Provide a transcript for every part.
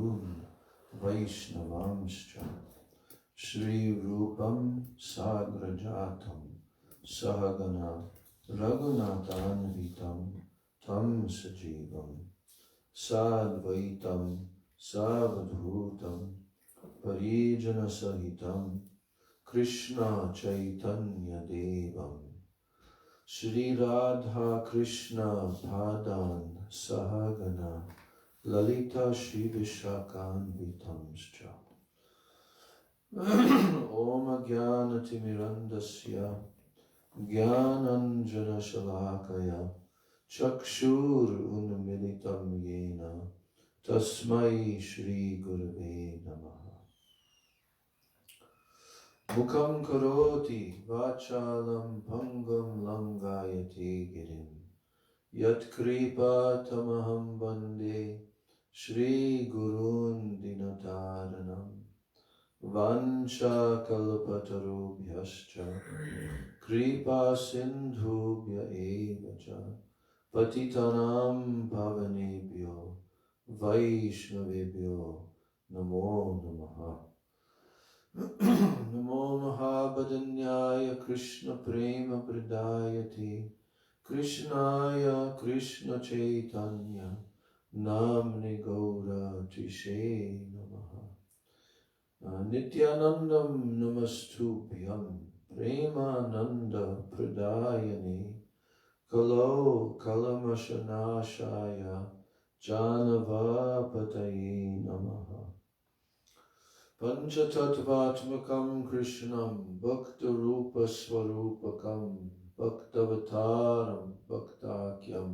Sadgurun Vaishnavamscha Shri Rupam Sagrajatam Sahagana Raghunathanvitam Tam Sajivam Sadvaitam Savadhutam Parijana Sahitam Krishna Chaitanya Devam Shri Radha Krishna Padan Sahagana Lalita Shri Vishakhanvitamscha Om Jnanatimirandasya Jnananjana Shalakaya Chakshur Unmilitam Yena Tasmai Shri Gurave Namaha Mukham Karoti Vachalam Pangam Langayati Girim Yat Kripa Tamaham Bande Shri Gurun Dinataranam Vancha Kalpatarubhyascha Kripa Sindhubhya Evacha Patitanam Pavanebhyo Vaishnavebhyo Namo Namaha Namo Mahabhadanyaya Krishna Prema Pradayati Krishnaya Krishna Chaitanya Namni Gaura Tishe Namaha Nityanandam Namastubhyam Premananda Pradayani Kalo Kalamashanashaya Janavapataye Namaha Panchatattvatmakam Krishnam Bhakta Rupa Swarupakam Bhaktavataram Bhaktakyam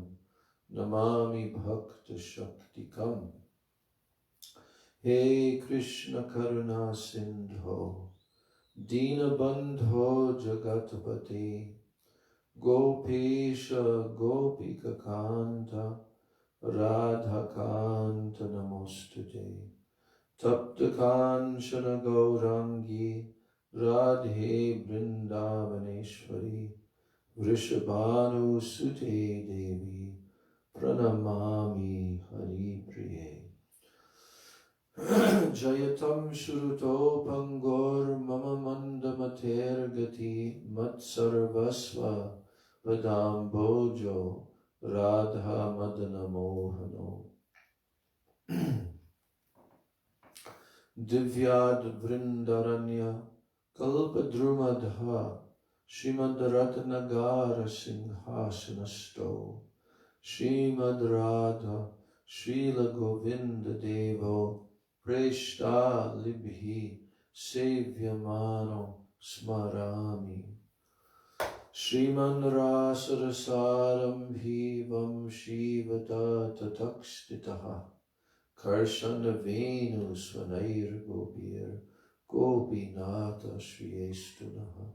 Namami Bhakta Shaktikam He Krishna Karuna Sindho Dinabandho Jagatpati Gopesha Gopika Kanta Radha Kanta Namostute Tapta Kanchana Gaurangi Radhe Vrindavaneshwari Vrishabhanu Sute Devi Pranamami Hari Priye Jayatam Shruto Pangor Mama Mandamater Gati Matsarvasva Vadam Bojo Radha Madana Mohano Divyad Vrindaranya Kalpadrumadha Shrimad Ratnagara Singhasanasto Shrimad Radha Srila Govinda Devo Preshta Libhi Sevyamano Smarami Shriman Rasarasaram Bhivam Shivata Tatakstitaha Karshana Venu Swanair Gopir Gopinata Shriyestunaha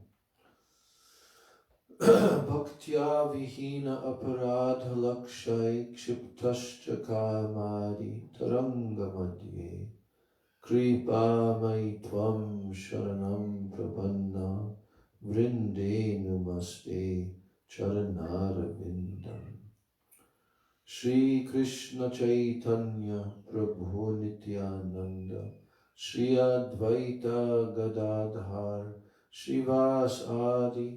Bhaktya Vihina Aparadha Lakshay Kshiptascha Kamadi Taranga Madhye Kripa Mai Tvam Sharanam Prapanna Vrinde Numaste Charanara Vindam Shri Krishna Chaitanya Prabhu Nityananda Shri Advaita Gadadhar Shivas Adi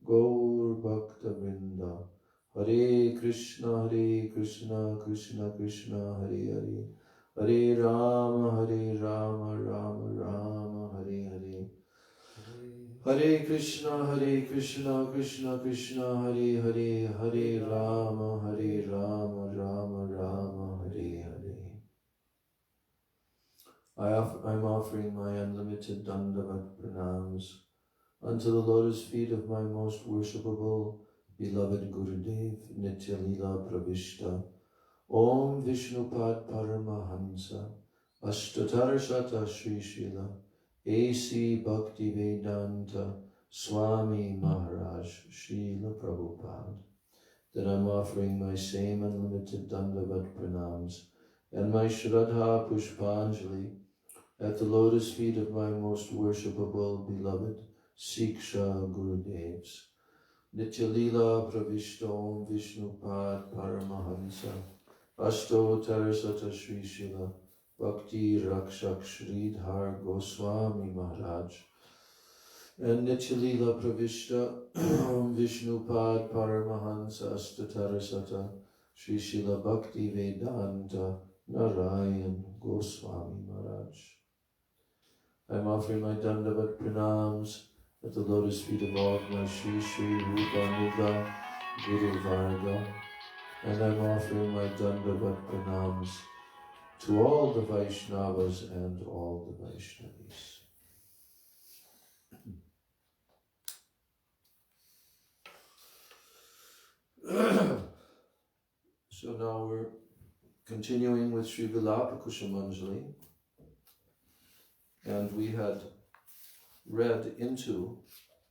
Gaur Bhakta Vrinda Hare Krishna Krishna Krishna Hare Hare Hare Rama Rama Rama Hare Hare Hare Krishna Krishna Krishna Hare Hare Hare Rama Rama Rama Hare Hare. I'm offering my unlimited Dandavat pranams unto the lotus feet of my most worshipable, beloved Gurudev, Nitya Lila Pravishta, Om Vishnupad Paramahansa, Ashtatarashata Sri Srila, A.C. Bhaktivedanta Swami Maharaj, Srila Prabhupada. That I'm offering my same unlimited Dandavat pranams and my Shraddha Pushpanjali at the lotus feet of my most worshipable, beloved Siksha Gurudevs. Nitya Lila Pravishta Om Vishnupad Paramahansa Ashto Tarasata Sri Srila Bhakti Rakshak Sridhar Goswami Maharaj, and Nityalila Pravishta Vishnupad Paramahansa Astatarasata Sri Srila Bhakti Vedanta Narayan Goswami Maharaj. I'm offering my Dandavat Pranams at the lotus feet of all of my Sri Sri Rupa Nuga Guru Varga, and I'm offering my Dandavat Pranams to all the Vaishnavas and all the Vaishnavis. So now we're continuing with Sri Vilapa-kusumanjali, and we had read into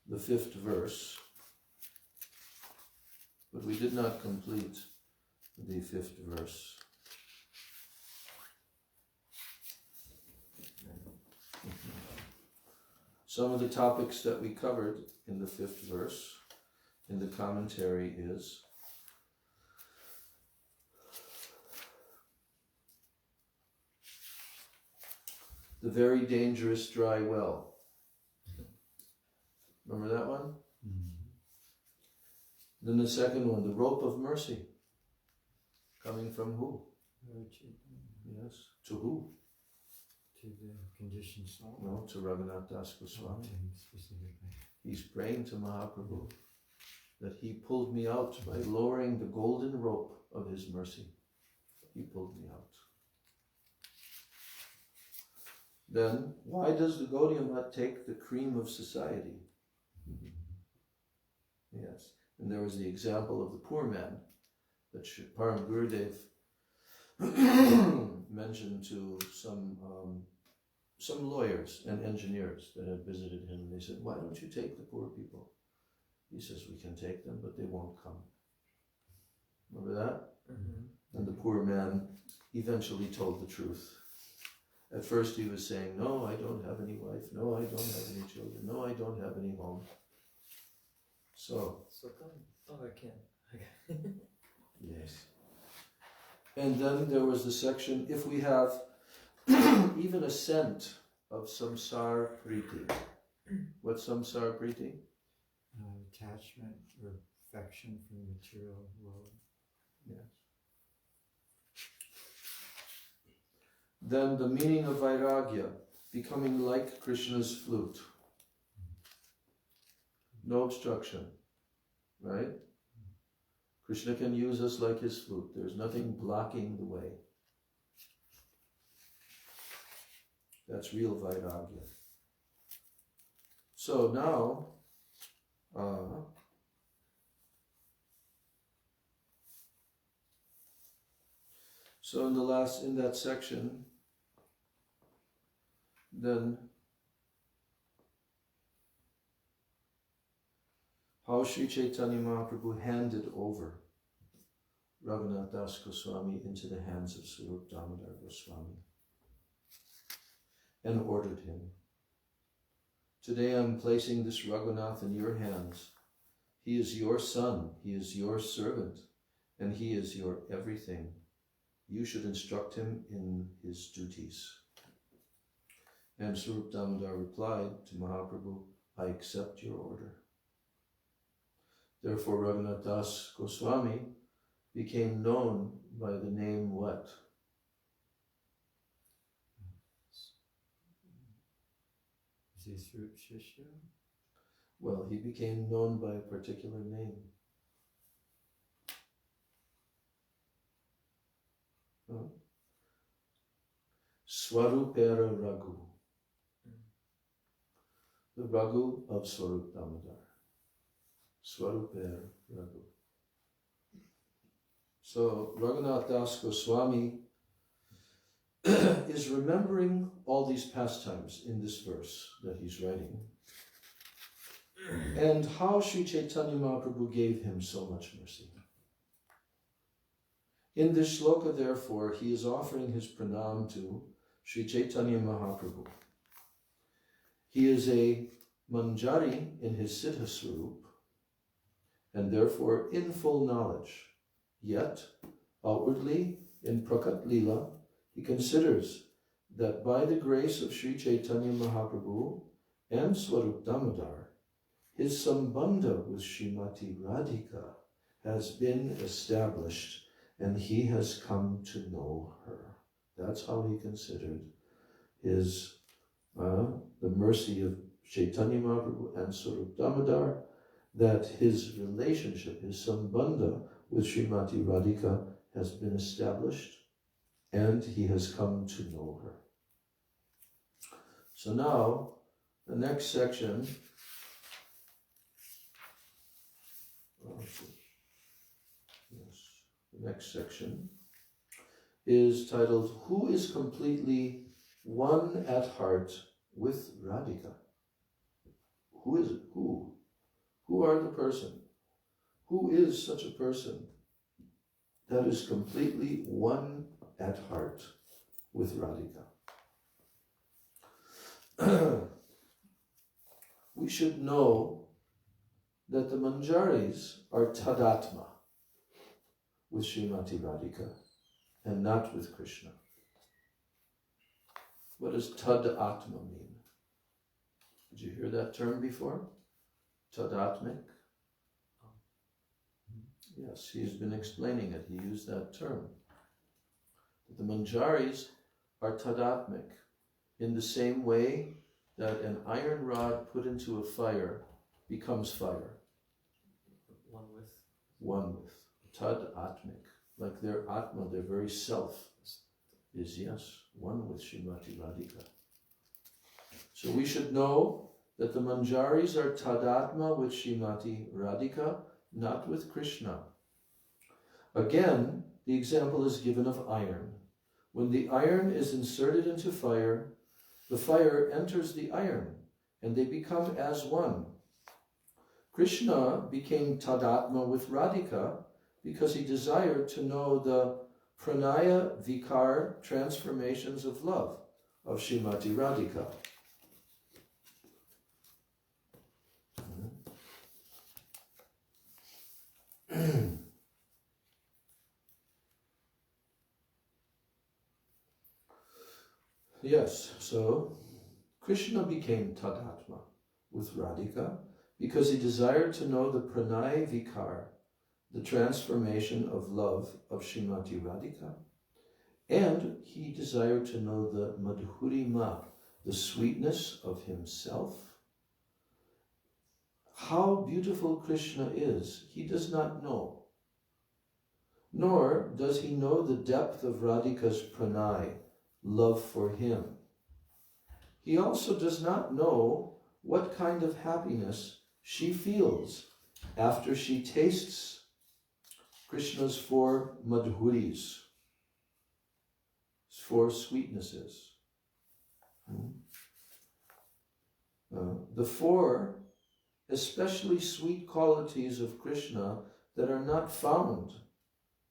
the 5th verse, but we did not complete the 5th verse. Some of the topics that we covered in the 5th verse in the commentary is the very dangerous dry well. Remember that one? Mm-hmm. Then the second one, the rope of mercy. Coming from who? Yes. To who? To the conditioned soul? No, to Raghunath Das Goswami. He's praying to Mahaprabhu that he pulled me out by lowering the golden rope of his mercy. He pulled me out. Then, why does the Gaudiya Math take the cream of society? Yes. And there was the example of the poor man that Param Gurudev mentioned to some lawyers and engineers that had visited him. They said, why don't you take the poor people? He says, we can take them, but they won't come. Remember that? Mm-hmm. And the poor man eventually told the truth. At first he was saying, no, I don't have any wife. No, I don't have any children. No, I don't have any home. So come. Oh, I can. Yes. And then there was the section, if we have even a scent of samsara priti. What's samsara priti? Attachment or affection from the material world. Yes. Then the meaning of vairagya, becoming like Krishna's flute. No obstruction, right? Krishna can use us like his flute. There's nothing blocking the way. That's real vairagya. So now, in that section, then how Sri Chaitanya Mahaprabhu handed over Raghunath Das Goswami into the hands of Swarup Damodar Goswami and ordered him, today I'm placing this Raghunath in your hands. He is your son, he is your servant, and he is your everything. You should instruct him in his duties. And Swarup Damodar replied to Mahaprabhu, I accept your order. Therefore Raghunath Das Goswami became known by the name what? Is he Swarup Shishya? Well, he became known by a particular name. Swarupera Raghu. The Raghu of Swarup Damodar. Swarupera Raghu. So Raghunath Das Goswami is remembering all these pastimes in this verse that he's writing, and how Sri Chaitanya Mahaprabhu gave him so much mercy. In this shloka, therefore, he is offering his pranam to Sri Chaitanya Mahaprabhu. He is a manjari in his siddha swarup, and therefore in full knowledge. Yet, outwardly, in prakat lila, he considers that by the grace of Sri Chaitanya Mahaprabhu and Swarup Damodar, his sambandha with Srimati Radhika has been established and he has come to know her. That's how he considered his, the mercy of Chaitanya Mahaprabhu and Swarup Damodar, that his relationship, his sambandha with Srimati Radhika has been established and he has come to know her. So now, the next section, the next section is titled, Who is completely one at heart with Radhika? Who is it? Who? Who are the person? Who is such a person that is completely one at heart with Radhika? We should know that the Manjaris are tadatma with Srimati Radhika and not with Krishna. What does tadatma mean? Did you hear that term before? Tadatmik? Yes, he's been explaining it. He used that term. The Manjaris are tadatmik in the same way that an iron rod put into a fire becomes fire. One with. Tadatmik. Like their atma, their very self is, yes, one with Srimati Radhika. So we should know that the Manjaris are tadatma with Srimati Radhika, not with Krishna. Again, the example is given of iron. When the iron is inserted into fire, the fire enters the iron, and they become as one. Krishna became tadatma with Radhika because he desired to know the pranaya vikar transformations of love of Srimati Radhika. Yes, so Krishna became tadatma with Radhika because he desired to know the pranay vikar, the transformation of love of Srimati Radhika, and he desired to know the madhurima, the sweetness of himself. How beautiful Krishna is, he does not know, nor does he know the depth of Radhika's pranay, love for him. He also does not know what kind of happiness she feels after she tastes Krishna's 4 madhuris, 4 sweetnesses. The 4 especially sweet qualities of Krishna that are not found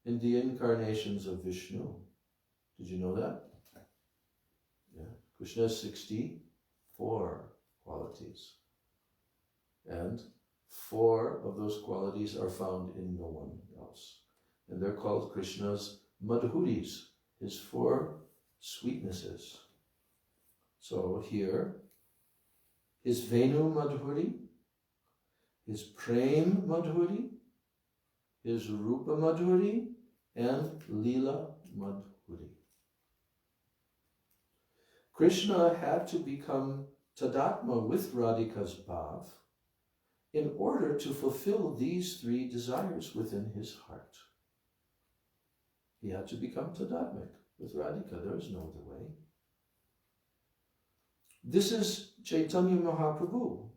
in the incarnations of Vishnu. Did you know that? Yeah. Krishna has 64 qualities. And 4 of those qualities are found in no one else. And they're called Krishna's madhuris, his 4 sweetnesses. So here, his Venu madhuri, his Prem madhuri, his Rupa madhuri, and Lila madhuri. Krishna had to become tadatma with Radhika's bhav in order to fulfill these 3 desires within his heart. He had to become tadatmic with Radhika. There is no other way. This is Chaitanya Mahaprabhu.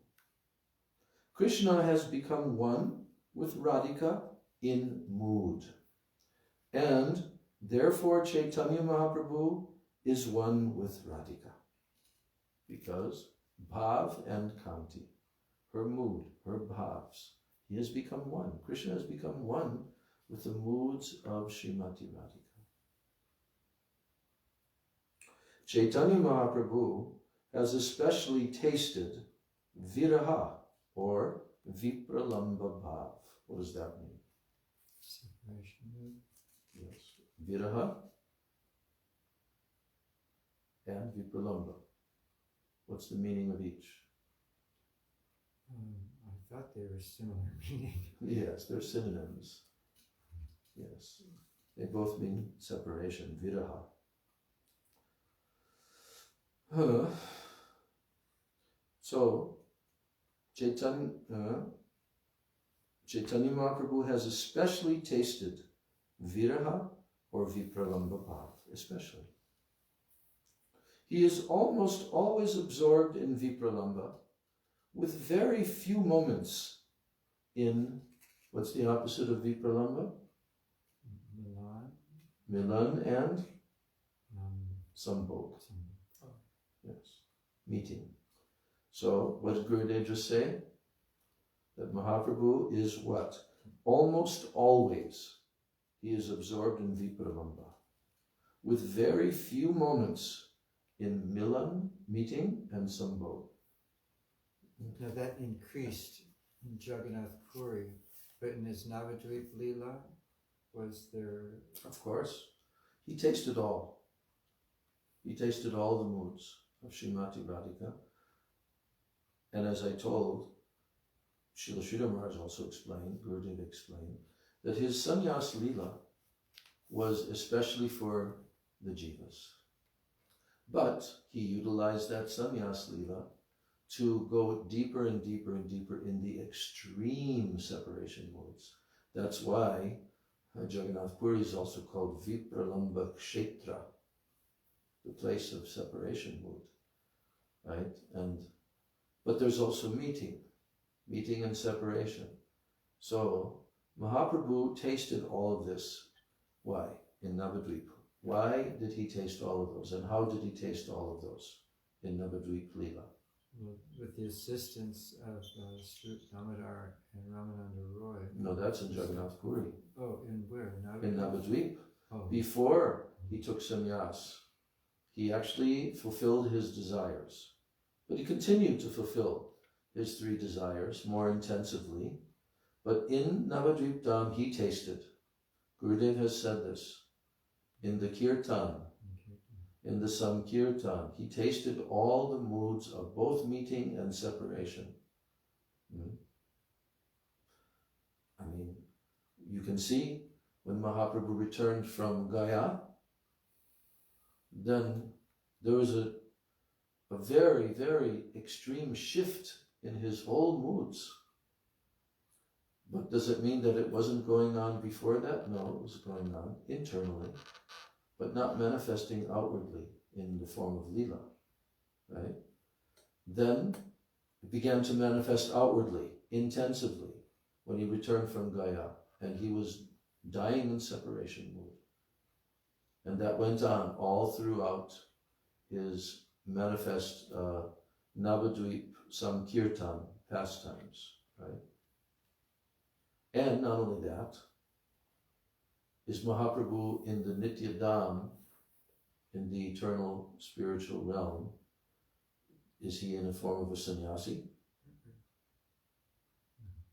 Krishna has become one with Radhika in mood. And therefore Chaitanya Mahaprabhu is one with Radhika. Because bhav and kanti, her mood, her bhavs, he has become one. Krishna has become one with the moods of Srimati Radhika. Chaitanya Mahaprabhu has especially tasted viraha, or vipralamba bhav. What does that mean? Separation. Yes. Viraha and Vipralamba. What's the meaning of each? I thought they were similar meaning. Yes, they're synonyms. Yes, they both mean separation, viraha. So, Chaitanya Mahaprabhu has especially tasted viraha or vipralamba bhav, especially. He is almost always absorbed in vipralamba, with very few moments in, what's the opposite of vipralamba? Milan and Sambhog. Yes, meeting. So, what did Gurudev just say? That Mahaprabhu is what? Almost always he is absorbed in vipralamba, with very few moments in Milan, meeting, and Sambhog. Now that increased in Jagannath Puri, but in his Navadvip Leela, was there... Of course. He tasted all. He tasted all the moods of Srimati Radhika. And as I told, Srila Maharaj also explained, Gurudev explained, that his sannyas Leela was especially for the jivas. But he utilized that sannyas Leela to go deeper and deeper and deeper in the extreme separation modes. That's why Jagannath Puri is also called Vipralamba Kshetra, the place of separation mood, right? But there's also meeting and separation. So Mahaprabhu tasted all of this. Why? In Navadvip. Why did he taste all of those? And how did he taste all of those in Navadvip Leela? With the assistance of Sri Damodar and Ramananda Roy. No, that's in Jagannath Puri. Oh, in where? In Navadvip. Oh. Before he took sannyas, he actually fulfilled his desires. But he continued to fulfill his 3 desires more intensively. But in Navadvip Dham, he tasted. Gurudev has said this. In the Kirtan, in the Sankirtan, he tasted all the moods of both meeting and separation. I mean, you can see when Mahaprabhu returned from Gaya, then there was a very, very extreme shift in his whole moods. But does it mean that it wasn't going on before that? No, it was going on internally, but not manifesting outwardly in the form of Leela, right? Then it began to manifest outwardly, intensively, when he returned from Gaya, and he was dying in separation mood. And that went on all throughout his manifest Navadvip Sankirtan pastimes, right? And not only that, is Mahaprabhu in the Nitya Dham, in the eternal spiritual realm, is he in a form of a sannyasi?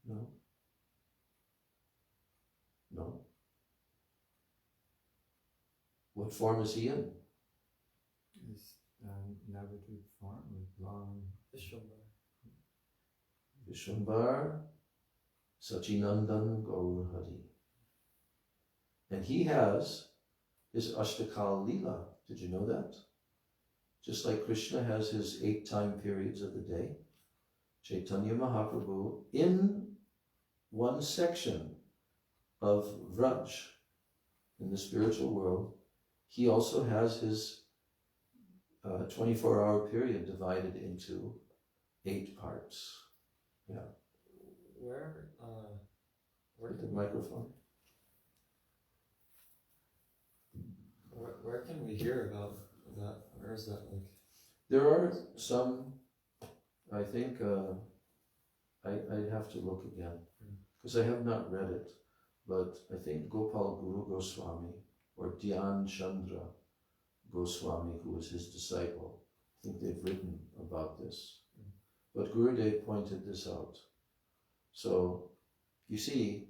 No. No. What form is he in? Is Navadvip form with long Vishwambar Sachinandan Gaur Hari. And he has his Ashtakal Leela. Did you know that? Just like Krishna has his 8 time periods of the day, Chaitanya Mahaprabhu, in one section of Braj, in the spiritual world, he also has his 24-hour period divided into 8 parts. Yeah. Where With the microphone. Where can we hear about that? Where is that like? There are some, I think, I'd have to look again, because I have not read it, but I think Gopal Guru Goswami or Dhyan Chandra Goswami, who was his disciple, I think they've written about this. But Gurudev pointed this out. So, you see,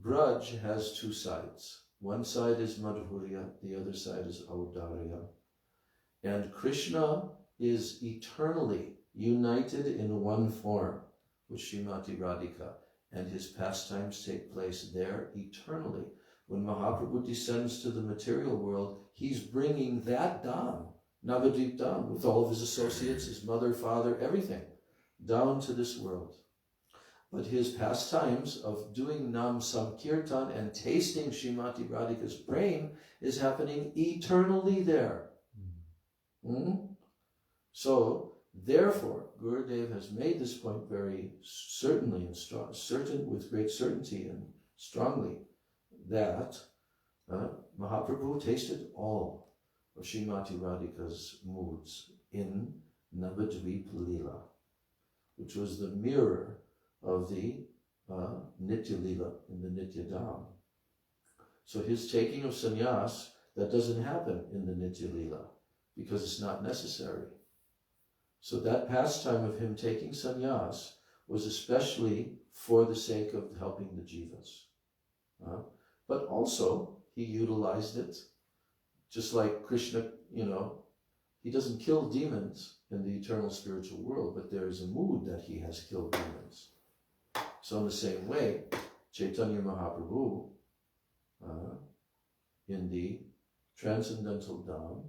Braj has 2 sides. One side is Madhurya, the other side is Audarya. And Krishna is eternally united in one form with Srimati Radhika, and his pastimes take place there eternally. When Mahaprabhu descends to the material world, he's bringing that Dham, Navadvip Dham, with all of his associates, his mother, father, everything, down to this world. But his pastimes of doing Nam Sankirtan and tasting Srimati Radhika's prem is happening eternally there. So, therefore, Gurudev has made this point very certainly and with great certainty and strongly, that Mahaprabhu tasted all of Srimati Radhika's moods in Navadvip Leela, which was the mirror of the Nitya Leela in the Nitya Dham. So his taking of sannyas, that doesn't happen in the Nitya Leela because it's not necessary. So that pastime of him taking sannyas was especially for the sake of helping the jivas. But also, he utilized it, just like Krishna, he doesn't kill demons in the eternal spiritual world, but there is a mood that he has killed demons. So in the same way, Chaitanya Mahaprabhu, in the Transcendental Dham,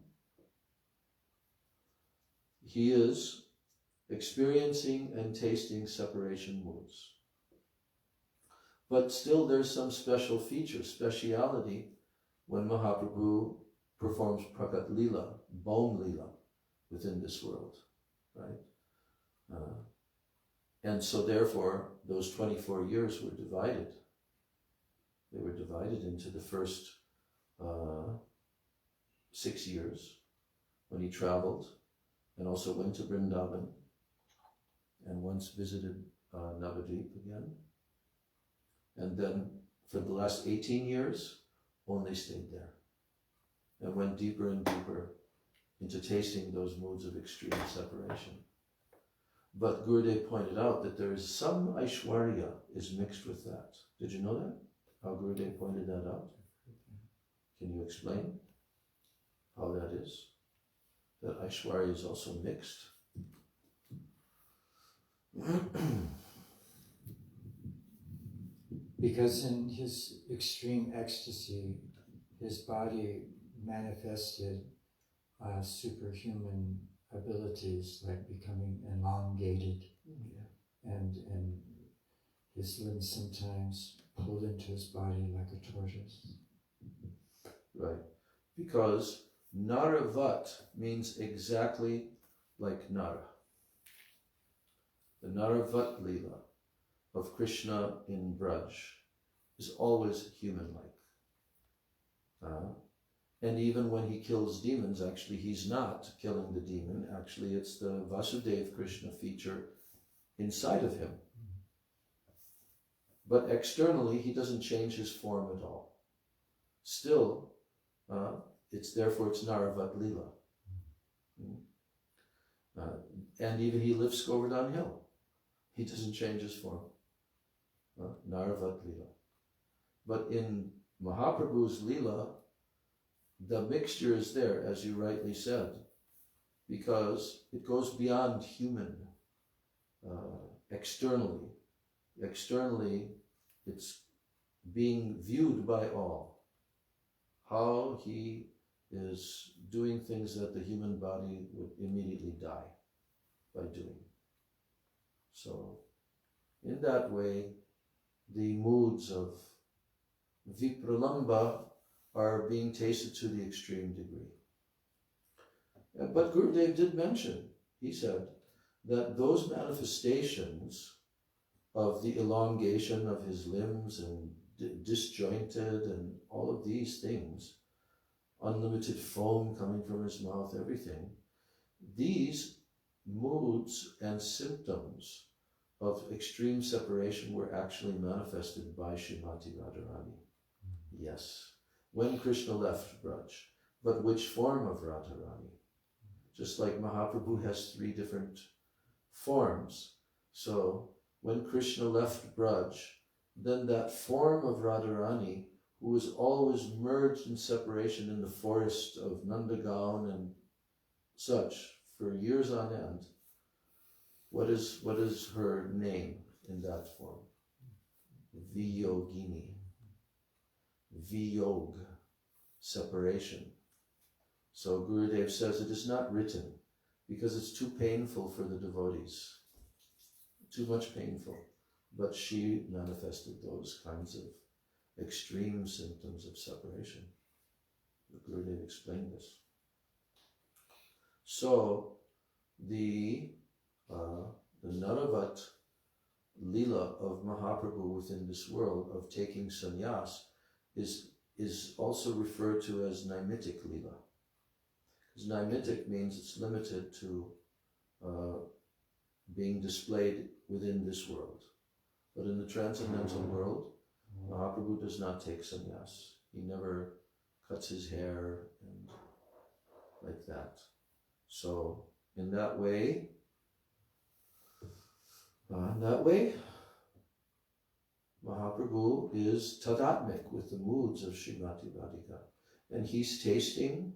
he is experiencing and tasting separation moods. But still there's some special feature, speciality, when Mahaprabhu performs Prakat Leela, Bom Leela, within this world, right? And so therefore, those 24 years were divided. They were divided into the first 6 years, when he traveled, and also went to Vrindavan, and once visited Navadvip again. And then for the last 18 years, only stayed there, and went deeper and deeper into tasting those moods of extreme separation. But Gurudev pointed out that there is some Aishwarya is mixed with that. Did you know that? How Gurudev pointed that out? Can you explain how that is? That Aishwarya is also mixed? Because in his extreme ecstasy, his body manifested superhuman abilities, like becoming elongated, and his limbs sometimes pulled into his body like a tortoise. Right. Because Naravat means exactly like Nara. The Naravat Leela of Krishna in Braj is always human-like. And even when he kills demons, actually he's not killing the demon. Actually, it's the Vasudeva Krishna feature inside of him. But externally, he doesn't change his form at all. Still, therefore it's Naravat Leela. And even he lifts Govardhan Hill. He doesn't change his form. Naravat Leela. But in Mahaprabhu's Leela, the mixture is there, as you rightly said, because it goes beyond human externally. Externally, it's being viewed by all. How he is doing things that the human body would immediately die by doing. So, in that way, the moods of Vipralamba are being tasted to the extreme degree. But Gurudev did mention, he said, that those manifestations of the elongation of his limbs and disjointed and all of these things, unlimited foam coming from his mouth, everything, these moods and symptoms of extreme separation were actually manifested by Srimati Radharani. Yes. When Krishna left Braj, but which form of Radharani? Just like Mahaprabhu has 3 different forms. So when Krishna left Braj, then that form of Radharani, who was always merged in separation in the forest of Nandagaon and such for years on end. What is her name in that form? Viyogini. Viyog, separation. So Gurudev says it is not written because it's too painful for the devotees. Too much painful. But she manifested those kinds of extreme symptoms of separation. The Gurudev explained this. So the Naravat Leela of Mahaprabhu within this world of taking sannyas is also referred to as Naimitic Leela. Because Naimitic means it's limited to being displayed within this world. But in the transcendental world, Mahaprabhu does not take sannyas. He never cuts his hair and like that. So in that way, Mahaprabhu is tadatmik with the moods of Srimati Radhika. And he's tasting,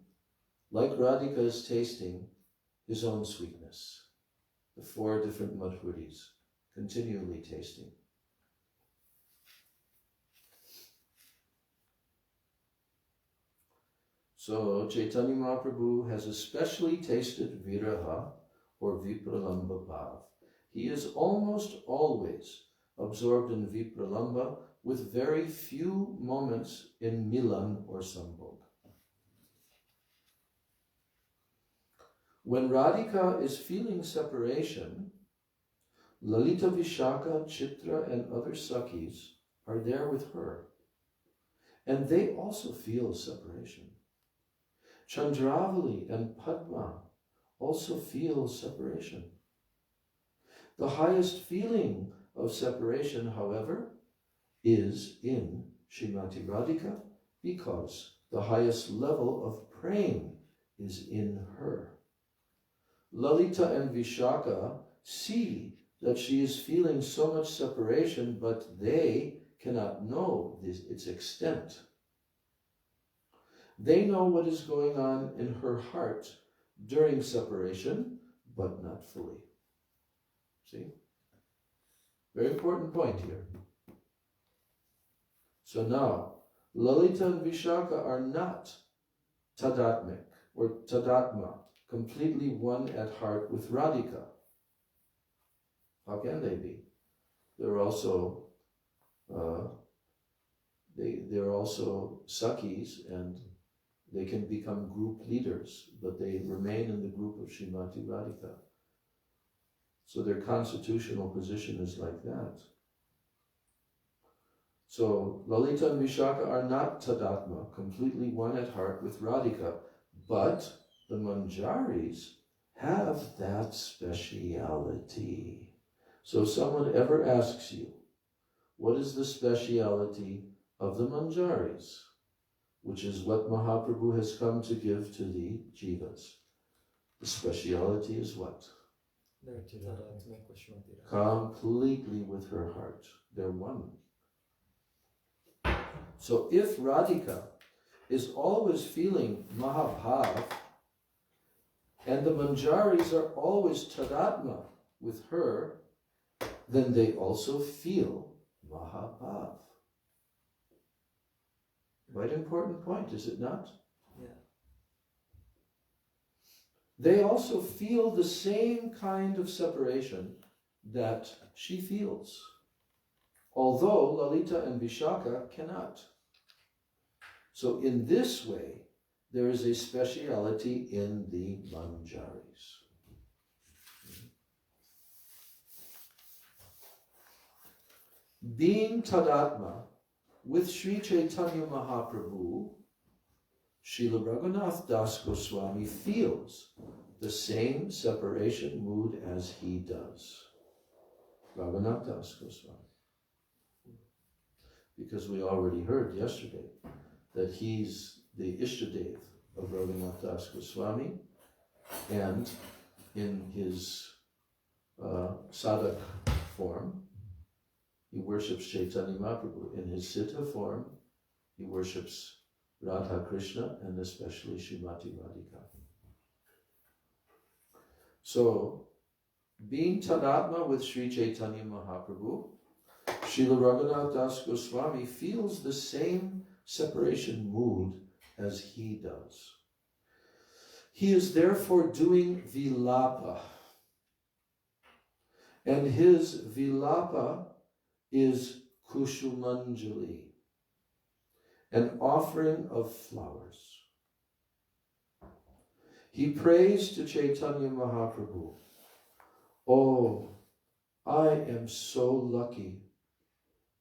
like Radhika is tasting, his own sweetness. The 4 different madhuris, continually tasting. So Chaitanya Mahaprabhu has especially tasted viraha or vipralamba bhav. He is almost always absorbed in vipralamba with very few moments in milan or sambhog. When Radhika is feeling separation, Lalita, Vishaka, Chitra and other Sakhis are there with her. And they also feel separation. Chandravali and Padma also feel separation. The highest feeling of separation, however, is in Srimati Radhika because the highest level of praying is in her. Lalita and Vishaka see that she is feeling so much separation, but they cannot know its extent. They know what is going on in her heart during separation, but not fully. See? Very important point here. So now, Lalita and Vishaka are not tadatmik or tadatma, completely one at heart with Radhika. How can they be? They're also they're also Sakhis, and they can become group leaders, but they remain in the group of Srimati Radhika. So their constitutional position is like that. So Lalita and Vishaka are not tadatma, completely one at heart with Radhika, but the Manjaris have that speciality. So if someone ever asks you, what is the speciality of the Manjaris? Which is what Mahaprabhu has come to give to the jivas. The speciality is what? Completely with her heart. They're one. So if Radhika is always feeling Mahabhav, and the Manjaris are always tadatma with her, then they also feel Mahabhav. Quite important point, is it not? Yeah. They also feel the same kind of separation that she feels, although Lalita and Vishaka cannot. So in this way, there is a speciality in the Manjaris. Being tadatma with Sri Chaitanya Mahaprabhu, Srila Raghunath Das Goswami feels the same separation mood as he does. Raghunath Das Goswami. Because we already heard yesterday that he's the Ishtadev of Raghunath Das Goswami, and in his sadhak form, he worships Chaitanya Mahaprabhu. In his Siddha form, he worships Radha Krishna and especially Srimati Radhika. So, being Tadatma with Sri Chaitanya Mahaprabhu, Srila Raghunath Das Goswami feels the same separation mood as he does. He is therefore doing Vilapa. And his Vilapa is Kusumanjali, an offering of flowers. He prays to Chaitanya Mahaprabhu, "Oh, I am so lucky.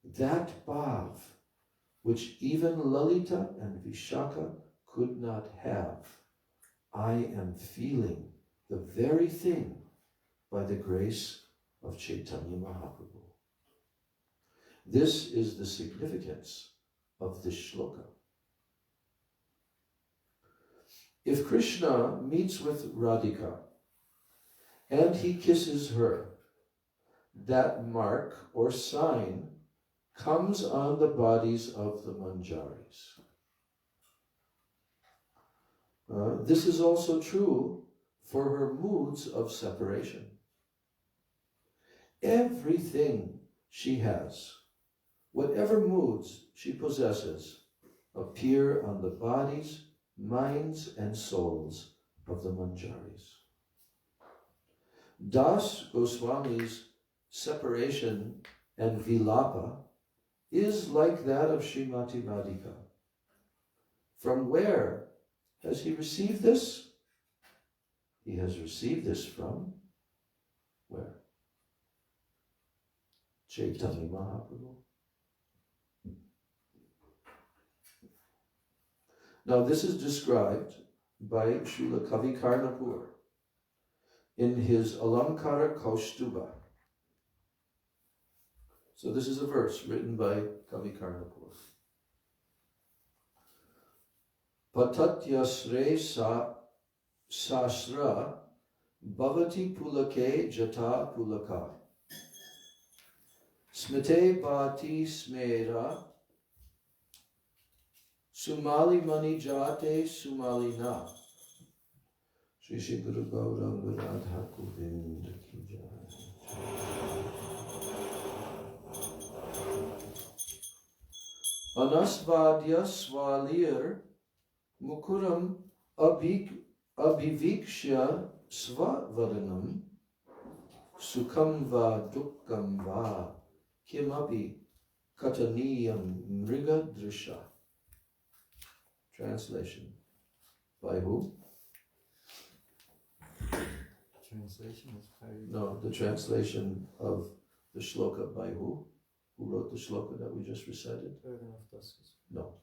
That bhav, which even Lalita and Vishaka could not have, I am feeling the very thing by the grace of Chaitanya Mahaprabhu." This is the significance of this shloka. If Krishna meets with Radhika and he kisses her, that mark or sign comes on the bodies of the manjaris. This is also true for her moods of separation. Everything she has, whatever moods she possesses, appear on the bodies, minds, and souls of the manjaris. Das Goswami's separation and vilapa is like that of Srimati Radhika. From where has he received this? He has received this from where? Chaitanya Mahaprabhu. Now this is described by Srila Kavi Karnapur in his Alamkara Kaustuba. So this is a verse written by Kavi Karnapur. Patatyasre sasra bhavati pulake jata pulaka. Smite bhati smera sumali mani jate sumalina. Shri Shri Guru Gauranga Radha Govinda ki jai. Anasvadya svalir mukuram abhivikshya svavadanam sukham va dukkam va kimapi kataniyam mriga drisha. Translation. By who? Translation is by... No, the translation of the shloka by who? Who wrote the shloka that we just recited? No.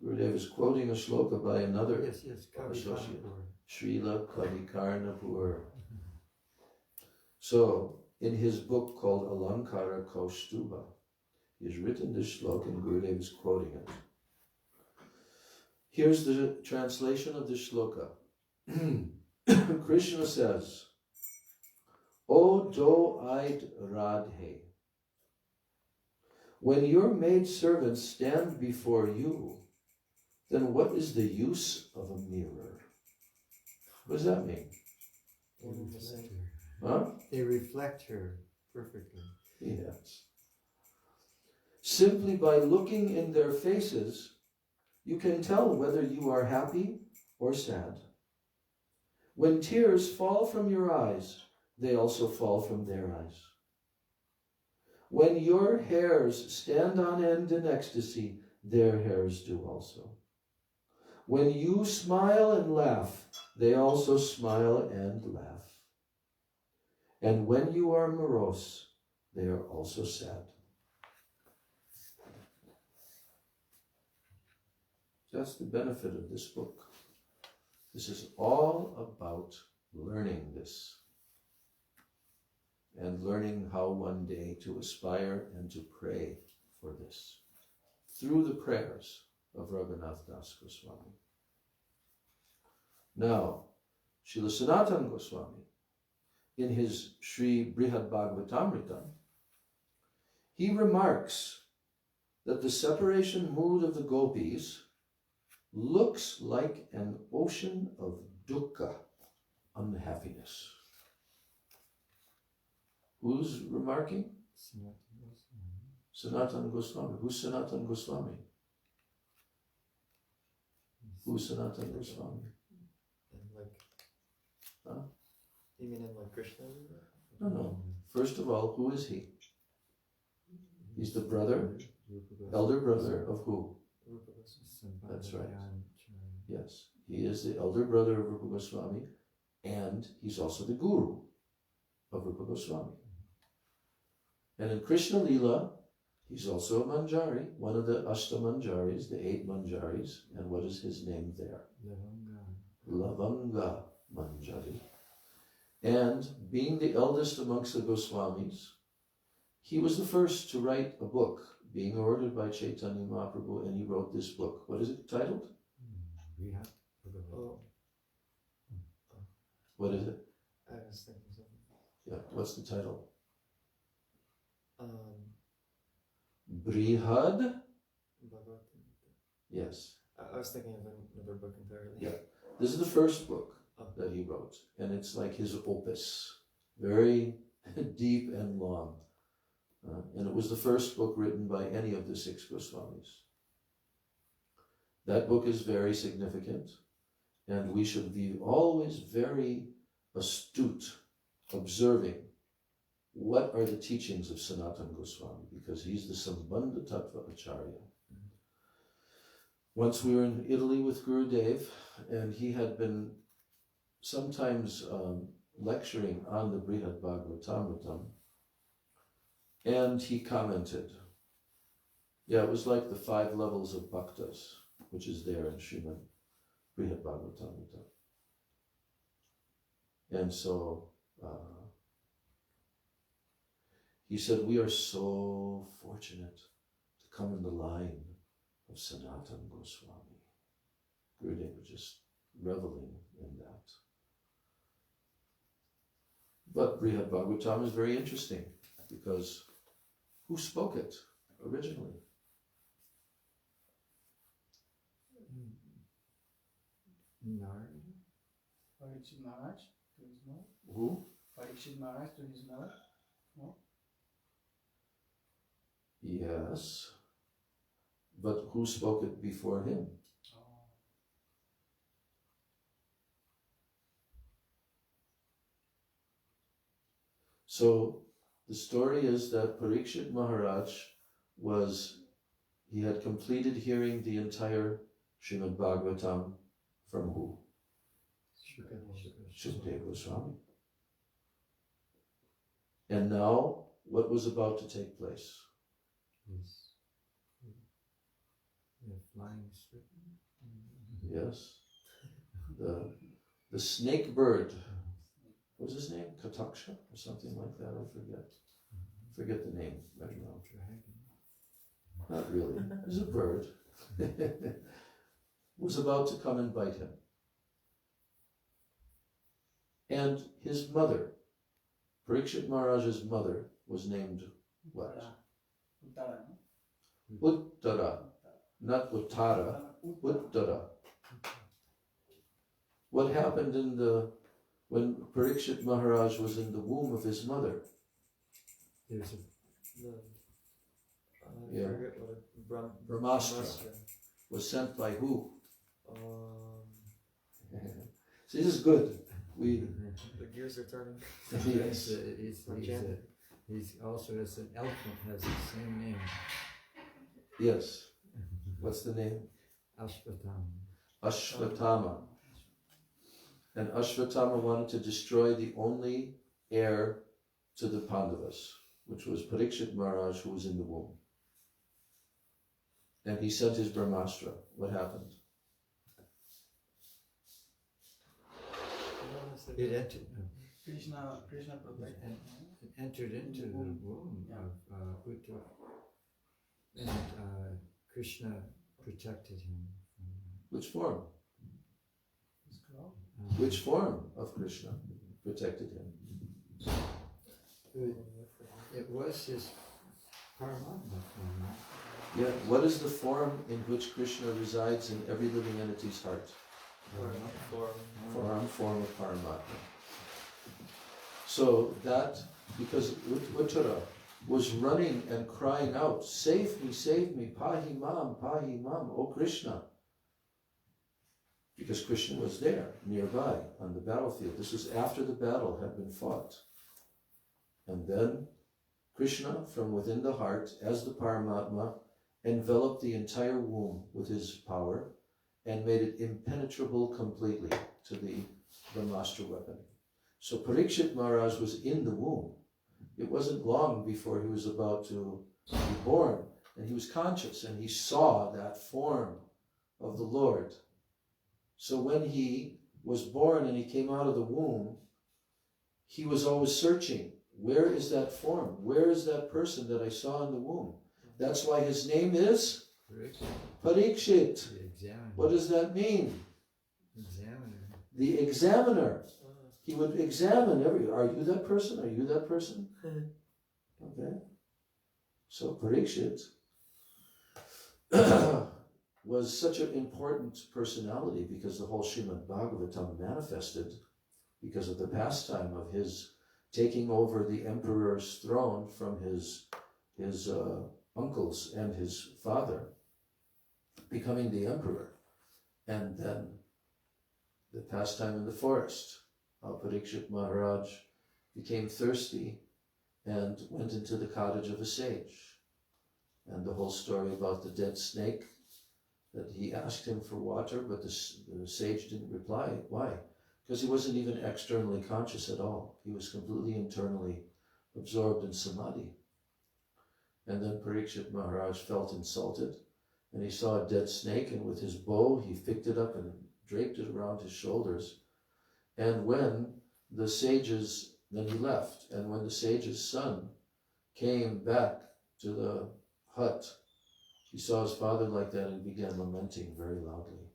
Gurudev is quoting a shloka by another associate, Srila Kavikarnapur. So, in his book called Alankara Kaustuba, he has written this shloka and Gurudev is quoting it. Here's the translation of the shloka. Krishna says, "O doe-eyed Radhe, when your maidservants stand before you, then what is the use of a mirror?" What does that mean? They reflect her perfectly. Yes. Simply by looking in their faces, you can tell whether you are happy or sad. When tears fall from your eyes, they also fall from their eyes. When your hairs stand on end in ecstasy, their hairs do also. When you smile and laugh, they also smile and laugh. And when you are morose, they are also sad. That's the benefit of this book. This is all about learning this and learning how one day to aspire and to pray for this through the prayers of Raghunath Das Goswami. Now, Srila Sanatana Goswami, in his Sri Brihad Bhagavatamrita, he remarks that the separation mood of the gopis looks like an ocean of dukkha, unhappiness. Who's remarking? Sanatana Goswami. Who's Sanatana Goswami? Who's Sanatana Goswami? And like, Huh? you mean in like Krishna? No. First of all, who is he? He's the brother, elder brother of who? That's right. Yes. He is the elder brother of Rupa Goswami, and he's also the guru of Rupa Goswami. And in Krishna Lila, he's also a manjari, one of the Ashta Manjaris, the 8 manjaris. And what is his name there? Lavanga Manjari. And being the eldest amongst the Goswamis, he was the first to write a book, being ordered by Chaitanya Mahaprabhu, and he wrote this book. What is it titled? Oh. What is it? I was thinking something. Yeah, what's the title? Brihad. Brihad? Yes. I was thinking of another book entirely. Yeah. This is the first book that he wrote, and it's like his opus, very deep and long. And it was the first book written by any of the 6 Goswamis. That book is very significant, and we should be always very astute, observing what are the teachings of Sanatana Goswami, because he's the Sambandha Tattva Acharya. Once we were in Italy with Gurudev, and he had been sometimes lecturing on the Brihad Bhagavatamritam, and he commented. Yeah, it was like the 5 levels of bhaktas, which is there in Srimad Brihad Bhagavatamritam. And so he said, we are so fortunate to come in the line of Sanatana Goswami. Gurudev was just reveling in that. But Brihad Bhagavatam is very interesting, because who spoke it originally? Parikshit Maharaj to his mother. Who? Parikshit Maharaj to his mother. No? Yes. But who spoke it before him? So the story is that Parikshit Maharaj he had completed hearing the entire Srimad Bhagavatam from who? Shukadeva Goswami. And now, what was about to take place? Flying Yes. The snake bird. What was his name? Kataksha or something like that, I forget. Forget the name right now. Not really. It was a bird. Was about to come and bite him. And his mother, Parikshit Maharaj's mother, was named what? Uttara. Uttara. Not Uttara. Uttara. What happened when Parikshit Maharaj was in the womb of his mother? There's I forget what Brahmastra was sent by who? Um, See, this is good. the gears are turning. Yes. He's also, as an elephant, has the same name. Yes. What's the name? Ashvatthama. Ashvatthama. And Ashvatthama wanted to destroy the only heir to the Pandavas, which was Parikshit Maharaj, who was in the womb. And he sent his Brahmastra. What happened? It entered, Krishna protected. it entered into the womb of Uttara, and Krishna protected him. Which form? His claw. Which form of Krishna protected him? It was his Paramatma form. Yeah, what is the form in which Krishna resides in every living entity's heart? Form of Paramatma. So that, because Uttara was running and crying out, save me, pahi mam, O Krishna. Because Krishna was there, nearby, on the battlefield. This was after the battle had been fought. And then Krishna, from within the heart, as the Paramatma, enveloped the entire womb with his power and made it impenetrable completely to the master weapon. So Parikshit Maharaj was in the womb. It wasn't long before he was about to be born, and he was conscious, and he saw that form of the Lord. So when he was born and he came out of the womb, he was always searching. Where is that form? Where is that person that I saw in the womb? That's why his name is Parikshit. What does that mean? Examiner. The examiner. He would examine are you that person? Are you that person? Okay. So Parikshit was such an important personality because the whole Srimad Bhagavatam manifested because of the pastime of his taking over the emperor's throne from his uncles and his father, becoming the emperor, and then the pastime in the forest. Parikshit Maharaj became thirsty and went into the cottage of a sage. And the whole story about the dead snake, that he asked him for water, but the sage didn't reply. Why? Because he wasn't even externally conscious at all. He was completely internally absorbed in samadhi. And then Parikshit Maharaj felt insulted, and he saw a dead snake, and with his bow he picked it up and draped it around his shoulders. And when the sage's, then he left, and when the sage's son came back to the hut, he saw his father like that and began lamenting very loudly.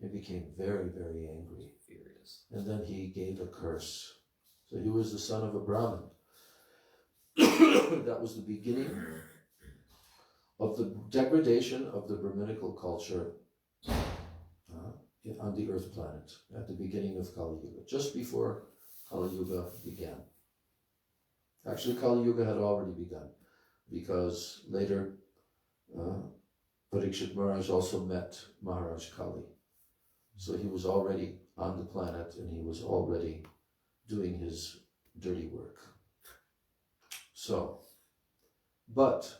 He became very, very angry. Furious. And then he gave a curse. So he was the son of a Brahmin. That was the beginning of the degradation of the Brahminical culture on the earth planet at the beginning of Kali Yuga, just before Kali Yuga began. Actually, Kali Yuga had already begun, because later Parikshit Maharaj also met Maharaj Kali. So he was already on the planet and he was already doing his dirty work. So, but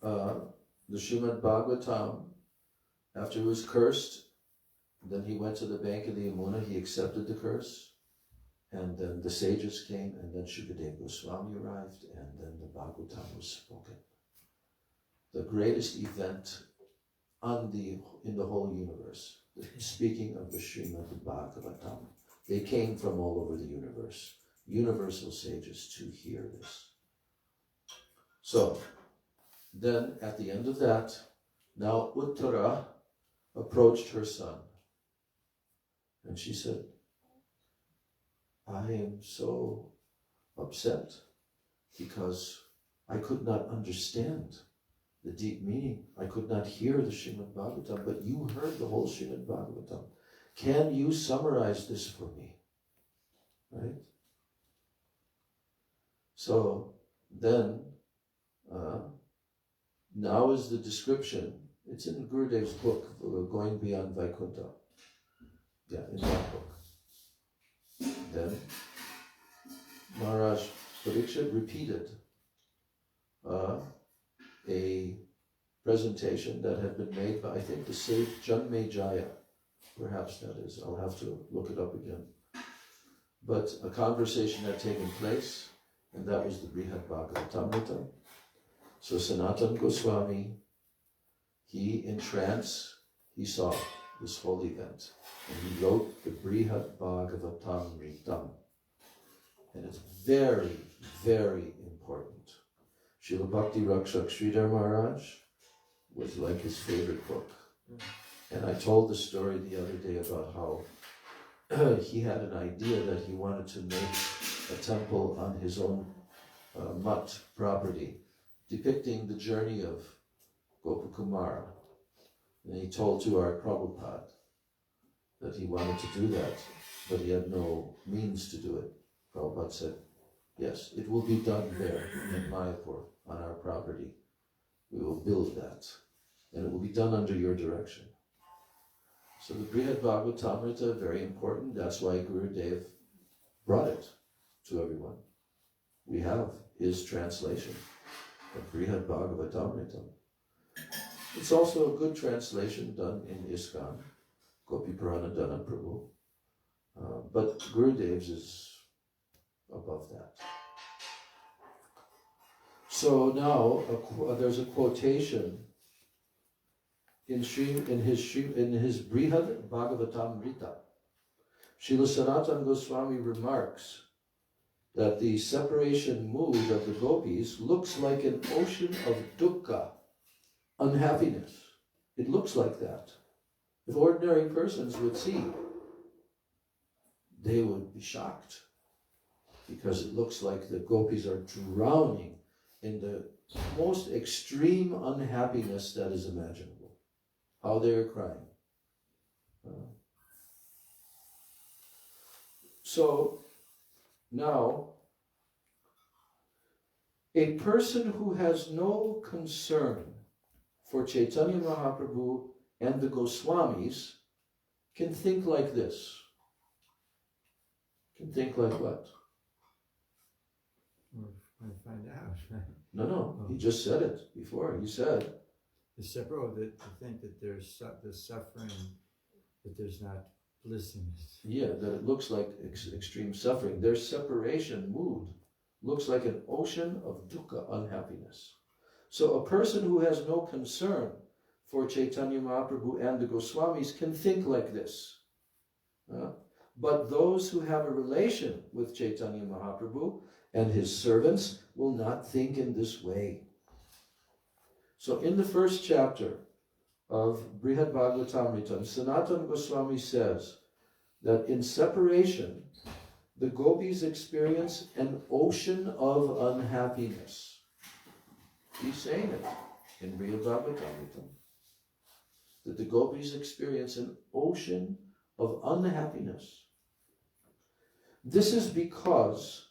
the Srimad Bhagavatam, after he was cursed, then he went to the bank of the Yamuna, he accepted the curse, and then the sages came, and then Gurudev Goswami arrived, and then the Bhagavatam was spoken. The greatest event in the whole universe, speaking of the Srimad Bhagavatam. They came from all over the universe, universal sages, to hear this. So, then at the end of that, now Uttara approached her son, and she said, I am so upset because I could not understand the deep meaning. I could not hear the Srimad Bhagavatam, but you heard the whole Srimad Bhagavatam. Can you summarize this for me? Right? So then, now is the description. It's in Gurudev's book, Going Beyond Vaikuntha. Yeah, in that book. Then Maharaj Parikshit repeated a presentation that had been made by, I think, the sage Janmejaya. Perhaps that is. I'll have to look it up again. But a conversation had taken place, and that was the Brihad Bhagavatamrita. So Sanatana Goswami, he in trance, he saw this whole event. And he wrote the Brihad Bhagavatamritam. And it's very, very important. Srila Bhakti Rakshak Sridhar Maharaj was like his favorite book. And I told the story the other day about how he had an idea that he wanted to make a temple on his own mutt property depicting the journey of Gopakumara. And he told to our Prabhupada that he wanted to do that, but he had no means to do it. Prabhupada said, yes, it will be done there in Mayapur, on our property. We will build that, and it will be done under your direction. So the Brihad Bhagavatamrita, very important. That's why Gurudev brought it to everyone. We have his translation of Brihad Bhagavatamrita. It's also a good translation done in ISKCON, Gopi Purana Dana Prabhu. But Gurudev's is above that. So now there's a quotation in his Brihad Bhagavatamrita. Srila Sanatana Goswami remarks that the separation mood of the gopis looks like an ocean of dukkha, unhappiness. It looks like that. If ordinary persons would see, they would be shocked, because it looks like the gopis are drowning in the most extreme unhappiness that is imaginable. How they are crying. So now, a person who has no concern for Chaitanya Mahaprabhu and the Goswamis can think like this. Can think like what? I find out, right? No, he just said it before. He said, The separate, to think that there's suffering, but there's not bliss in it. yeah, that it looks like extreme suffering. Their separation mood looks like an ocean of dukkha, unhappiness. So a person who has no concern for Chaitanya Mahaprabhu and the Goswamis can think like this. But those who have a relation with Chaitanya Mahaprabhu and his servants will not think in this way. So in the first chapter of Brihad Bhagavatamrita, Sanatana Goswami says that in separation, the gopis experience an ocean of unhappiness. He's saying it in Brihad Bhagavatamrita, that the gopis experience an ocean of unhappiness. This is because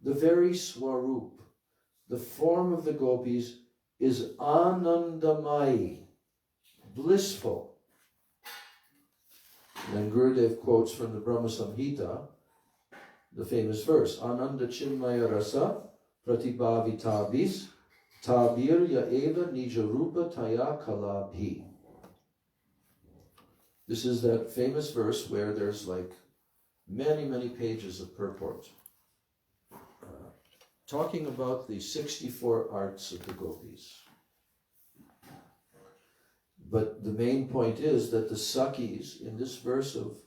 the very Swarup, the form of the gopis, is Anandamayi, blissful. And then Gurudev quotes from the Brahma Samhita, the famous verse, Ananda Chinmaya Rasa Pratibhavitabhis Tabirya Eva Nijarupa Taya Kalabhi. This is that famous verse where there's like many, many pages of purport talking about the 64 arts of the gopis. But the main point is that the Sakis, in this verse of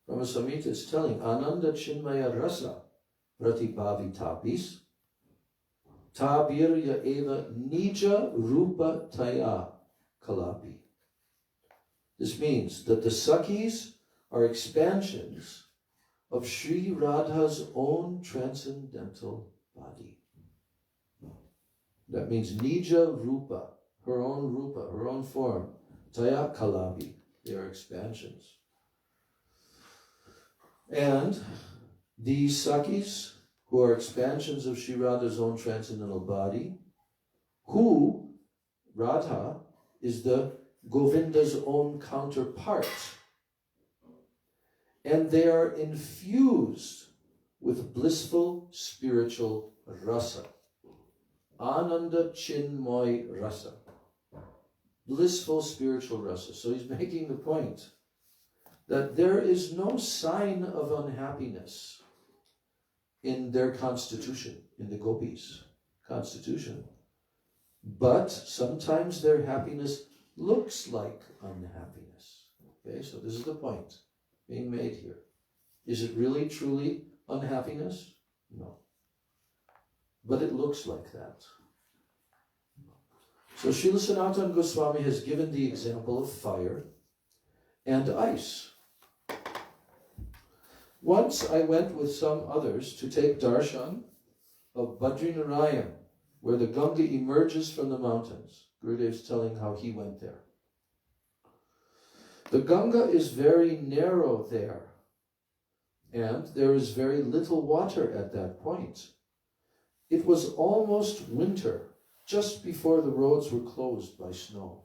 Brahma Samhita, is telling Ananda Chinmaya Rasa Pratibhavitapis Tabirya Eva Nija Rupa Taya Kalapi. This means that the Sakis are expansions of Sri Radha's own transcendental body. That means Nija Rupa, her own form, Taya Kalabi, they are expansions. And these Sakis, who are expansions of Sri Radha's own transcendental body, who, Radha, is the Govinda's own counterpart. And they are infused with blissful spiritual rasa. Ananda Chinmoy Rasa. Blissful spiritual rasa. So he's making the point that there is no sign of unhappiness in their constitution, in the gopis' constitution. But sometimes their happiness looks like unhappiness. Okay, so this is the point being made here. Is it really, truly unhappiness? No. But it looks like that. So Srila Sanatana Goswami has given the example of fire and ice. Once I went with some others to take darshan of Badrinarayan where the Ganga emerges from the mountains. Gurudev's telling how he went there. The Ganga is very narrow there, and there is very little water at that point. It was almost winter, just before the roads were closed by snow.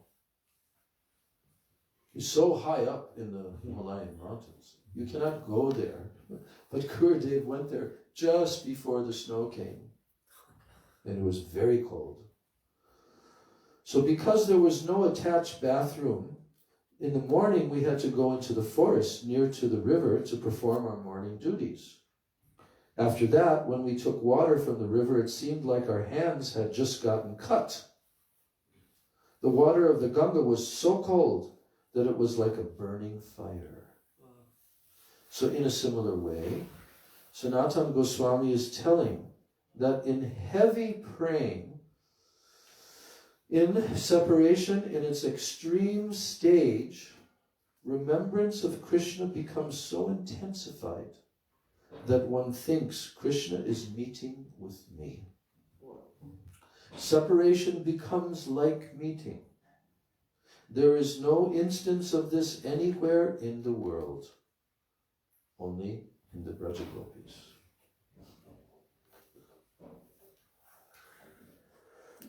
It's so high up in the Himalayan mountains. You cannot go there. But Gurudev went there just before the snow came. And it was very cold. So because there was no attached bathroom, in the morning we had to go into the forest near to the river to perform our morning duties. After that, when we took water from the river, it seemed like our hands had just gotten cut. The water of the Ganga was so cold that it was like a burning fire. So in a similar way, Sanatana Goswami is telling that in heavy praying, in separation in its extreme stage, remembrance of Krishna becomes so intensified that one thinks Krishna is meeting with me. Separation becomes like meeting. There is no instance of this anywhere in the world, only in the Braj Gopis.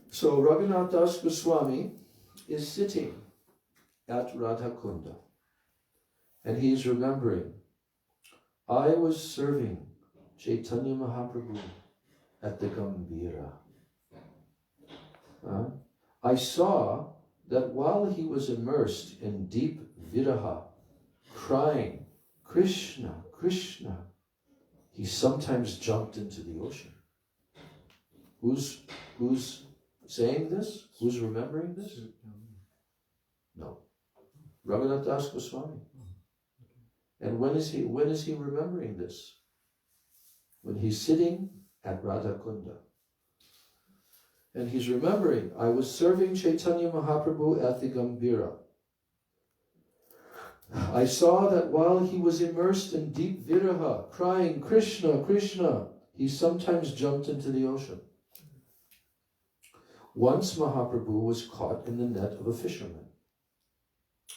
So Raghunath Das Goswami is sitting at Radha Kunda, and he is remembering, I was serving Chaitanya Mahaprabhu at the Gambhira. I saw that while he was immersed in deep viraha, crying, Krishna, Krishna, he sometimes jumped into the ocean. Who's saying this? Who's remembering this? No. Raghunath Das Goswami. And when is he remembering this? When he's sitting at Radha Kunda. And he's remembering, I was serving Chaitanya Mahaprabhu at the Gambhira. I saw that while he was immersed in deep viraha, crying, Krishna, Krishna, he sometimes jumped into the ocean. Once Mahaprabhu was caught in the net of a fisherman.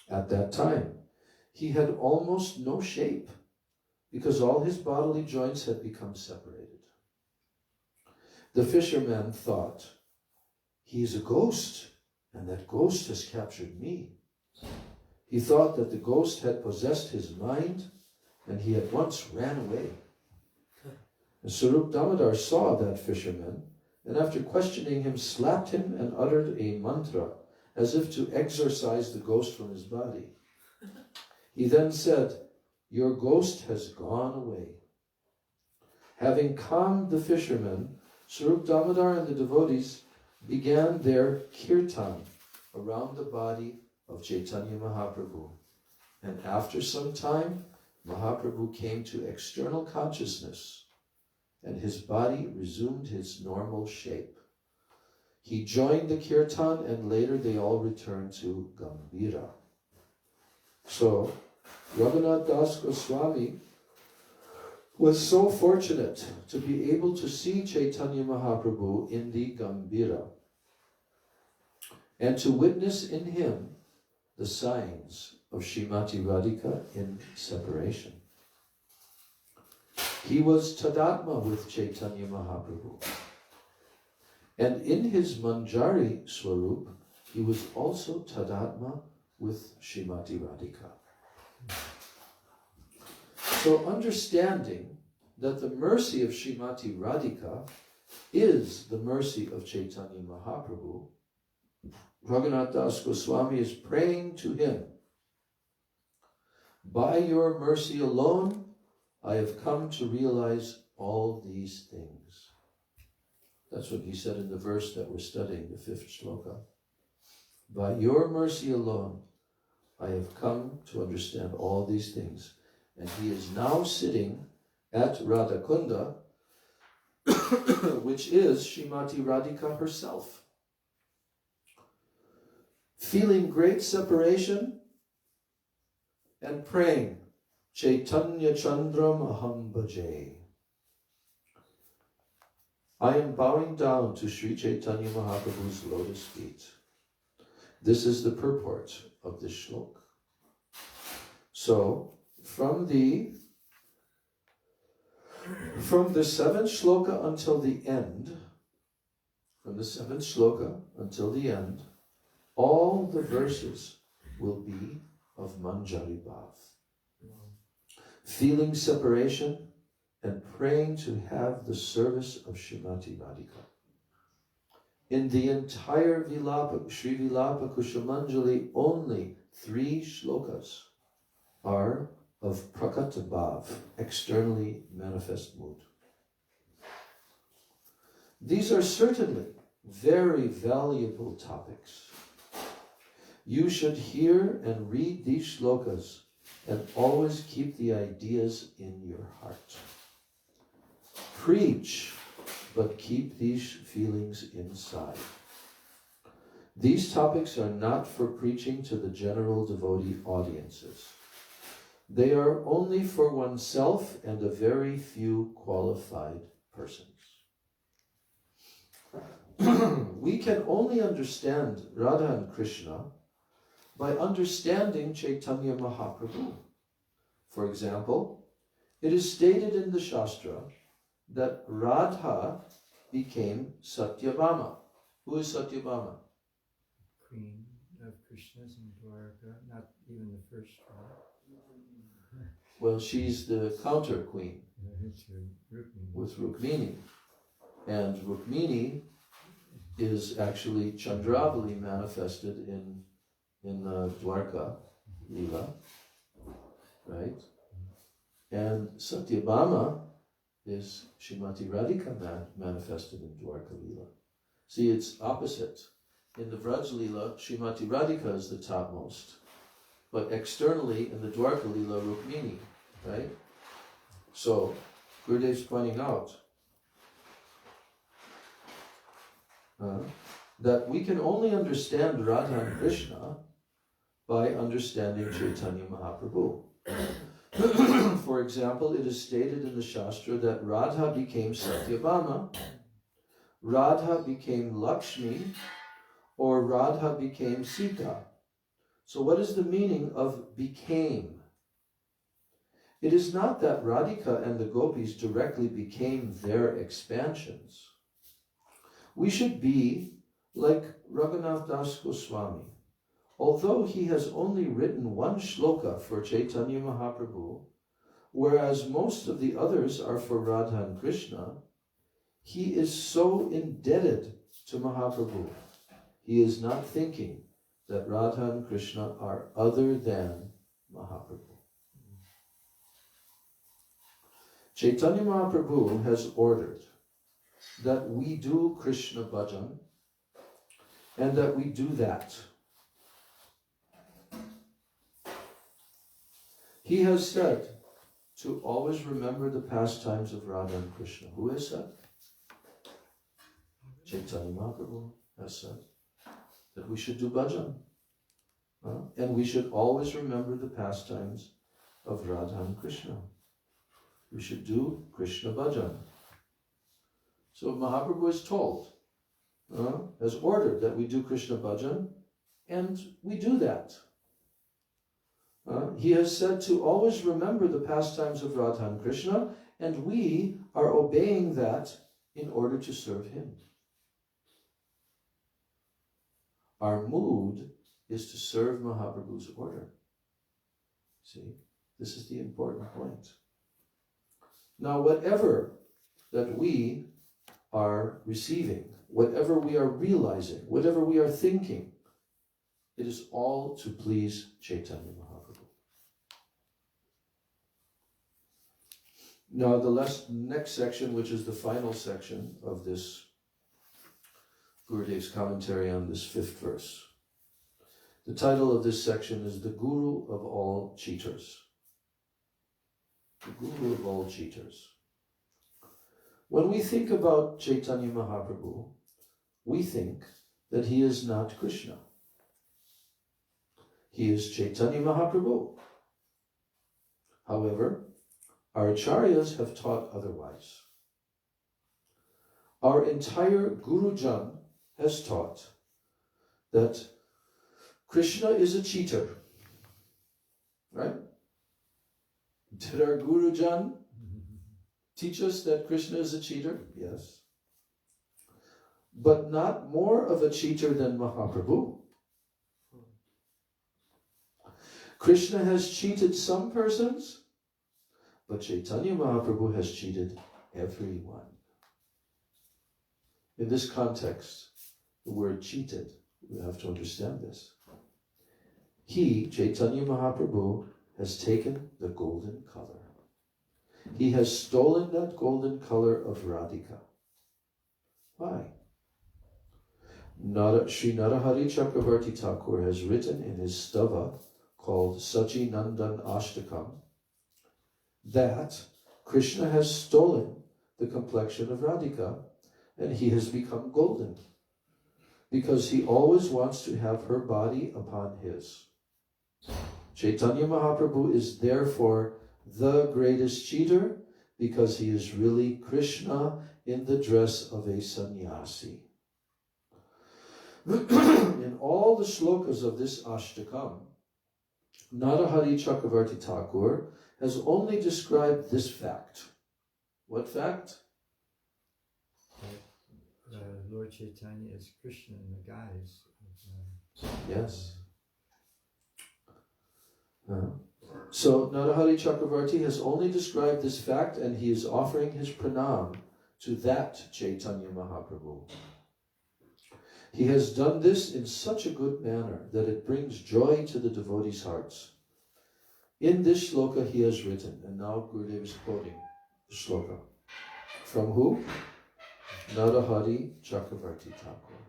At that time, he had almost no shape because all his bodily joints had become separated. The fisherman thought, he is a ghost, and that ghost has captured me. He thought that the ghost had possessed his mind, and he at once ran away. And Sarup Damodar saw that fisherman, and after questioning him, slapped him and uttered a mantra, as if to exorcise the ghost from his body. He then said, your ghost has gone away. Having calmed the fisherman, Sarup Damodar and the devotees began their kirtan around the body of Chaitanya Mahaprabhu. And after some time, Mahaprabhu came to external consciousness, and his body resumed its normal shape. He joined the kirtan, and later they all returned to Gambhira. So, Raghunath Das Goswami was so fortunate to be able to see Chaitanya Mahaprabhu in the Gambhira and to witness in him the signs of Srimati Radhika in separation. He was Tadatma with Chaitanya Mahaprabhu. And in his Manjari Swarup, he was also Tadatma with Srimati Radhika. So understanding that the mercy of Srimati Radhika is the mercy of Chaitanya Mahaprabhu, Raghunath Das Goswami is praying to him, by your mercy alone, I have come to realize all these things. That's what he said in the verse that we're studying, the 5th shloka. By your mercy alone, I have come to understand all these things. And he is now sitting at Radha Kunda, which is Srimati Radhika herself. Feeling great separation and praying, Chaitanya Chandram Aham Bhaje. I am bowing down to Sri Chaitanya Mahaprabhu's lotus feet. This is the purport of this shloka. So, from the 7th shloka until the end, all the verses will be of Manjari Bhav. Feeling separation and praying to have the service of Srimati Radhika. In the entire Sri Vilapa-kusumanjali, only 3 shlokas are of Prakata Bhav, externally manifest mood. These are certainly very valuable topics. You should hear and read these shlokas and always keep the ideas in your heart. Preach, but keep these feelings inside. These topics are not for preaching to the general devotee audiences. They are only for oneself and a very few qualified persons. We can only understand Radha and Krishna by understanding Chaitanya Mahaprabhu. For example, it is stated in the Shastra that Radha became Satyabhama. Who is Satyabhama? Queen of Krishna's in Dwarka, not even the first one. Well, she's the counter queen with Rukmini. And Rukmini is actually Chandravali manifested in Dwarka Lila, right? And Satyabhama is Srimati Radhika manifested in Dwarka Lila. See, it's opposite. In the Braj Lila, Srimati Radhika is the topmost. But externally, in the Dwarka Lila, Rukmini, right? So, Gurudev's pointing out that we can only understand Radha and Krishna by understanding Chaitanya Mahaprabhu. For example, it is stated in the Shastra that Radha became Satyabhama, Radha became Lakshmi, or Radha became Sita. So what is the meaning of became? It is not that Radhika and the gopis directly became their expansions. We should be like Raghunath Das Goswami. Although he has only written 1 shloka for Chaitanya Mahaprabhu, whereas most of the others are for Radha and Krishna, he is so indebted to Mahaprabhu. He is not thinking that Radha and Krishna are other than Mahaprabhu. Chaitanya Mahaprabhu has ordered that we do Krishna bhajan and that we do that. He has said to always remember the pastimes of Radha and Krishna. Who has said? Chaitanya Mahaprabhu has said that we should do bhajan. And we should always remember the pastimes of Radha and Krishna. We should do Krishna bhajan. So Mahaprabhu is told, has ordered that we do Krishna bhajan, and we do that. He has said to always remember the pastimes of Radha and Krishna, and we are obeying that in order to serve him. Our mood is to serve Mahaprabhu's order. See, this is the important point. Now, whatever that we are receiving, whatever we are realizing, whatever we are thinking, it is all to please Chaitanya Mahaprabhu. Now, the next section, which is the final section of this Gurudev's commentary on this 5th verse. The title of this section is The Guru of All Cheaters. The Guru of All Cheaters. When we think about Chaitanya Mahaprabhu, we think that he is not Krishna. He is Chaitanya Mahaprabhu. However, our acharyas have taught otherwise. Our entire Gurujan has taught that Krishna is a cheater. Right? Did our Gurujan teach us that Krishna is a cheater? Yes. But not more of a cheater than Mahaprabhu. Krishna has cheated some persons, but Chaitanya Mahaprabhu has cheated everyone. In this context, the word cheated, we have to understand this. He, Chaitanya Mahaprabhu, has taken the golden color. He has stolen that golden color of Radhika. Why? Sri Narahari Chakravarti Thakur has written in his stava called Sachi Nandan Ashtakam that Krishna has stolen the complexion of Radhika and he has become golden because he always wants to have her body upon his. Chaitanya Mahaprabhu is therefore the greatest cheater because he is really Krishna in the dress of a sannyasi. In all the shlokas of this Ashtakam, Narahari Chakravarti Thakur has only described this fact. What fact? Lord Chaitanya is Krishna in the guise of... Yes. So Narahari Chakravarti has only described this fact and he is offering his pranam to that Chaitanya Mahaprabhu. He has done this in such a good manner that it brings joy to the devotees' hearts. In this shloka he has written, and now Gurudev is quoting the shloka. From who? Narahari Chakravarti Thakur.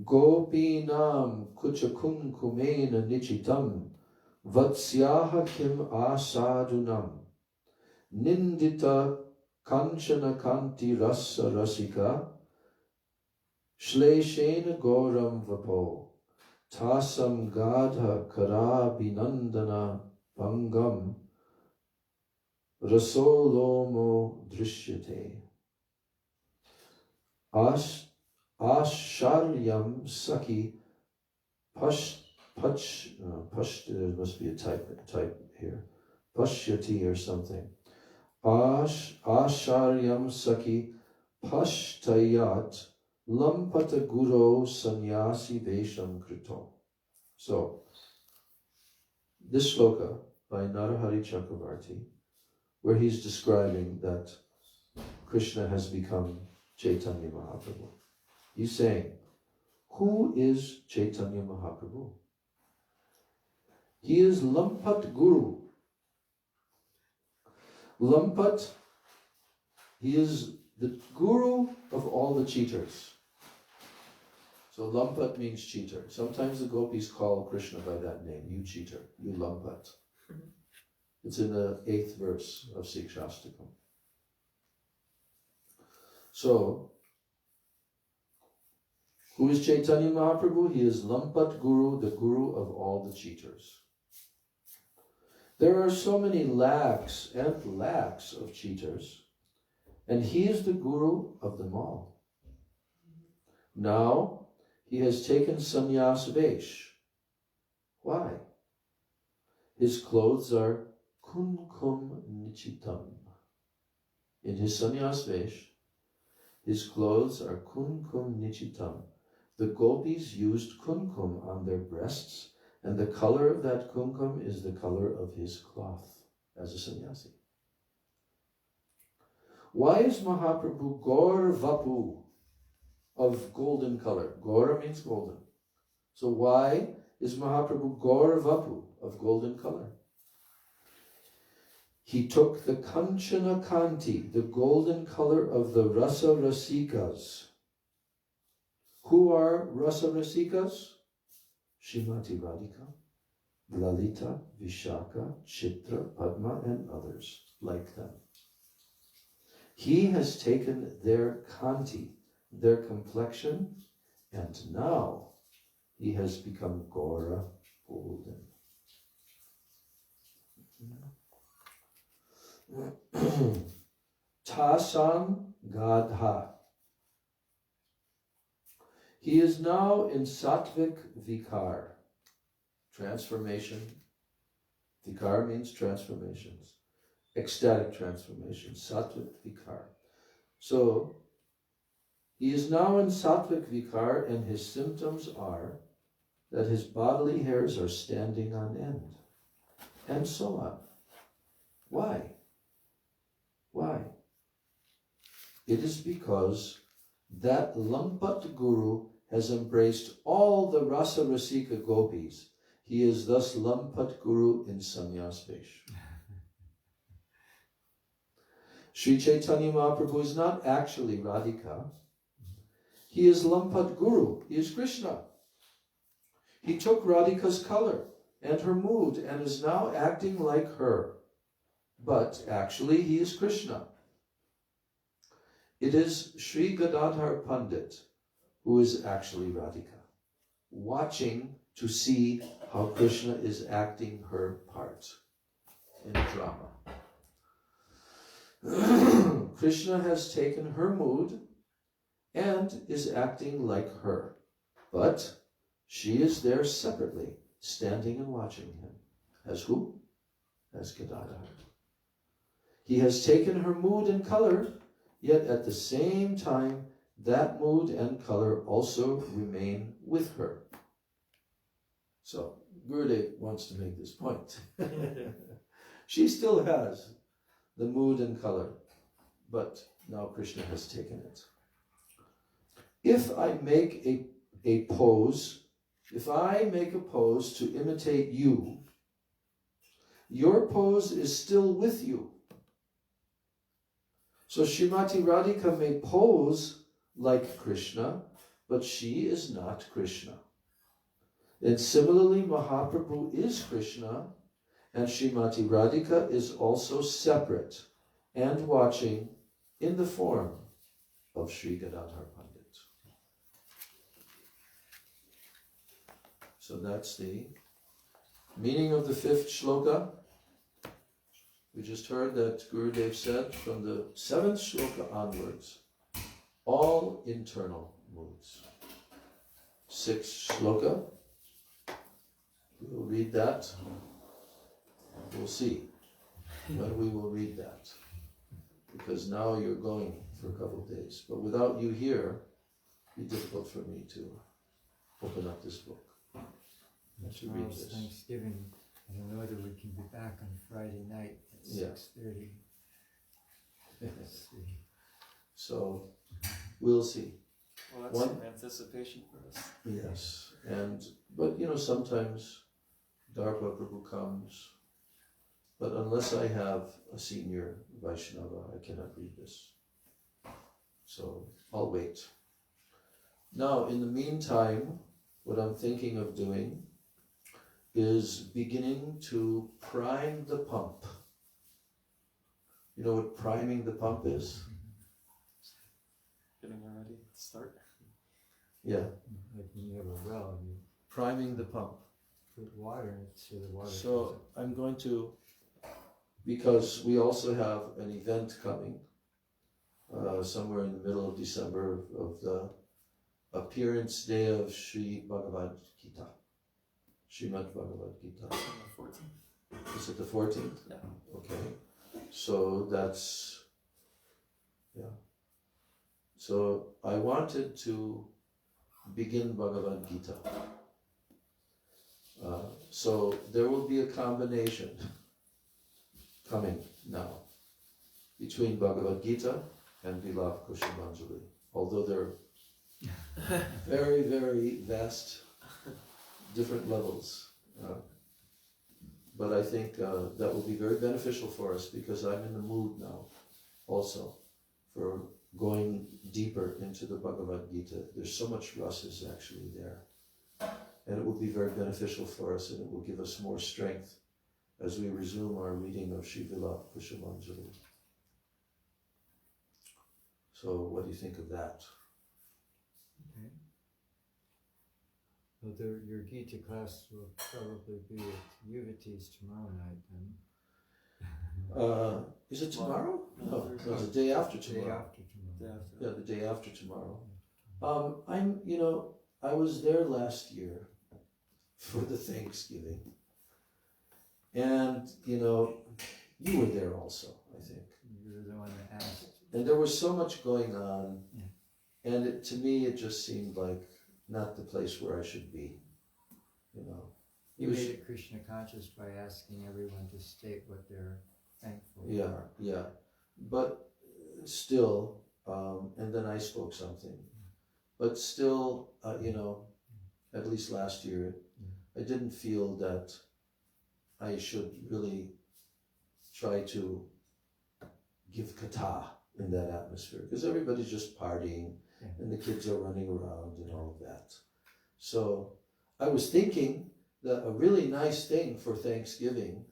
Gopinam kuchakun kumena nichitam vatsyaha kim asadunam nindita kanchana kanti rasa rasika shleshena goram vapo tasam gadha karabhinandana bangam rasolomo drishyate Asharyam Saki there must be a type here. Pashyati or something. Asharyam Saki Pashtayat Lampata Guru Sannyasi Vesham Krito. So, this shloka by Narahari Chakravarti, where he's describing that Krishna has become Chaitanya Mahaprabhu. He's saying, who is Chaitanya Mahaprabhu? He is Lampat Guru. Lampat, he is the guru of all the cheaters. So Lampat means cheater. Sometimes the gopis call Krishna by that name, you cheater, you Lampat. It's in the 8th verse of Sikshastakam. So, who is Chaitanya Mahaprabhu? He is Lampat Guru, the guru of all the cheaters. There are so many lakhs and lakhs of cheaters, and he is the guru of them all. Now, he has taken sannyas vesh. Why? His clothes are kunkum nichitam. In his sannyas vesh, his clothes are kunkum nichitam. The gopis used kumkum on their breasts, and the color of that kumkum is the color of his cloth as a sannyasi. Why is Mahaprabhu Gaur Vapu of golden color? Gaura means golden. So why is Mahaprabhu Gaur Vapu of golden color? He took the Kanchana Kanti, the golden color of the Rasa Rasikas. Who are Rasa Rasikas? Srimati Radhika, Lalita, Vishaka, Chitra, Padma, and others like them. He has taken their Kanti, their complexion, and now he has become Gaura, golden. Tasam Gadha. He is now in Sattvic Vikar, transformation. Vikar means transformations, ecstatic transformations, Sattvic Vikar. So, he is now in Sattvic Vikar, and his symptoms are that his bodily hairs are standing on end, and so on. Why? Why? It is because that Lampat Guru has embraced all the Rasa Rasika gopis. He is thus Lampat Guru in sannyas vesh. Sri Chaitanya Mahaprabhu is not actually Radhika. He is Lampat Guru. He is Krishna. He took Radhika's color and her mood and is now acting like her. But actually he is Krishna. It is Sri Gadadhar Pandit who is actually Radhika, watching to see how Krishna is acting her part in drama. Krishna has taken her mood and is acting like her, but she is there separately, standing and watching him. As who? As Gadadhar. He has taken her mood and color, yet at the same time, that mood and color also remain with her. So, Gurudev wants to make this point. She still has the mood and color, but now Krishna has taken it. If I make a pose, if I make a pose to imitate you, your pose is still with you. So Srimati Radhika may pose like Krishna, but she is not Krishna. And similarly, Mahaprabhu is Krishna, and Srimati Radhika is also separate and watching in the form of Sri Gadadhar Pandit. So that's the meaning of the 5th shloka. We just heard that Gurudev said from the 7th shloka onwards, all internal moods. 6th shloka, we'll read that. We'll see when we will read that. Because now you're going for a couple of days. But without you here, it'd be difficult for me to open up this book. To read Tomorrow's this. Thanksgiving. I don't know whether we can be back on Friday night at 6:30. So, we'll see. Well, that's some anticipation for us. Yes, but sometimes Darpa Prabhu comes, but unless I have a senior Vaishnava, I cannot read this. So I'll wait. Now, in the meantime, what I'm thinking of doing is beginning to prime the pump. You know what priming the pump is? Getting her ready to start. Yeah. Like when you have a well, you Priming the pump. put water in it so the water So I'm going to, because we also have an event coming somewhere in the middle of December of the appearance day of Sri Bhagavad Gita. Srimad Bhagavad Gita. On the 14th. Is it the 14th? Yeah. Okay. So that's, So I wanted to begin Bhagavad Gita. So there will be a combination coming now between Bhagavad Gita and Vilapa-kusumanjali. Although they're very, very vast, different levels. But I think that will be very beneficial for us because I'm in the mood now also for going deeper into the Bhagavad Gita. There's so much rasas actually there. And it will be very beneficial for us and it will give us more strength as we resume our reading of Sri Vilapa-kusumanjali. So what do you think of that? Okay. Well, your Gita class will probably be at Yuvati's tomorrow night then. Is it tomorrow? No, Thursday. no, the day after Day tomorrow. after tomorrow. Day after. Yeah, the day after tomorrow. I was there last year for the Thanksgiving. And, you were there also, I think. You were the one that asked. And there was so much going on. Yeah. And to me, it just seemed like not the place where I should be, You made it Krishna conscious by asking everyone to state what they're thankful for. Yeah. But still, and then I spoke something. But still, at least last year, I didn't feel that I should really try to give Katha in that atmosphere, because everybody's just partying and the kids are running around and all of that. So I was thinking that a really nice thing for Thanksgiving,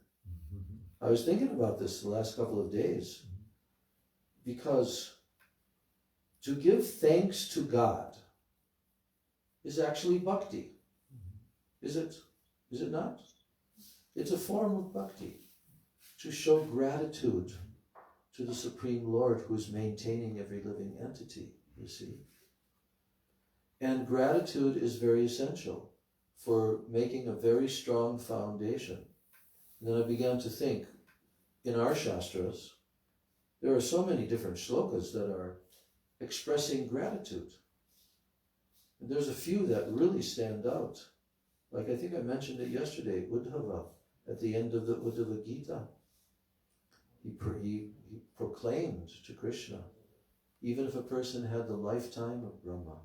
I was thinking about this the last couple of days, because to give thanks to God is actually bhakti. Is it? Is it not? It's a form of bhakti, to show gratitude to the Supreme Lord who is maintaining every living entity, you see. And gratitude is very essential for making a very strong foundation. And then I began to think, in our Shastras, there are so many different shlokas that are expressing gratitude. And there's a few that really stand out. Like I think I mentioned it yesterday, Uddhava, at the end of the Uddhava Gita. He proclaimed to Krishna, even if a person had the lifetime of Brahma,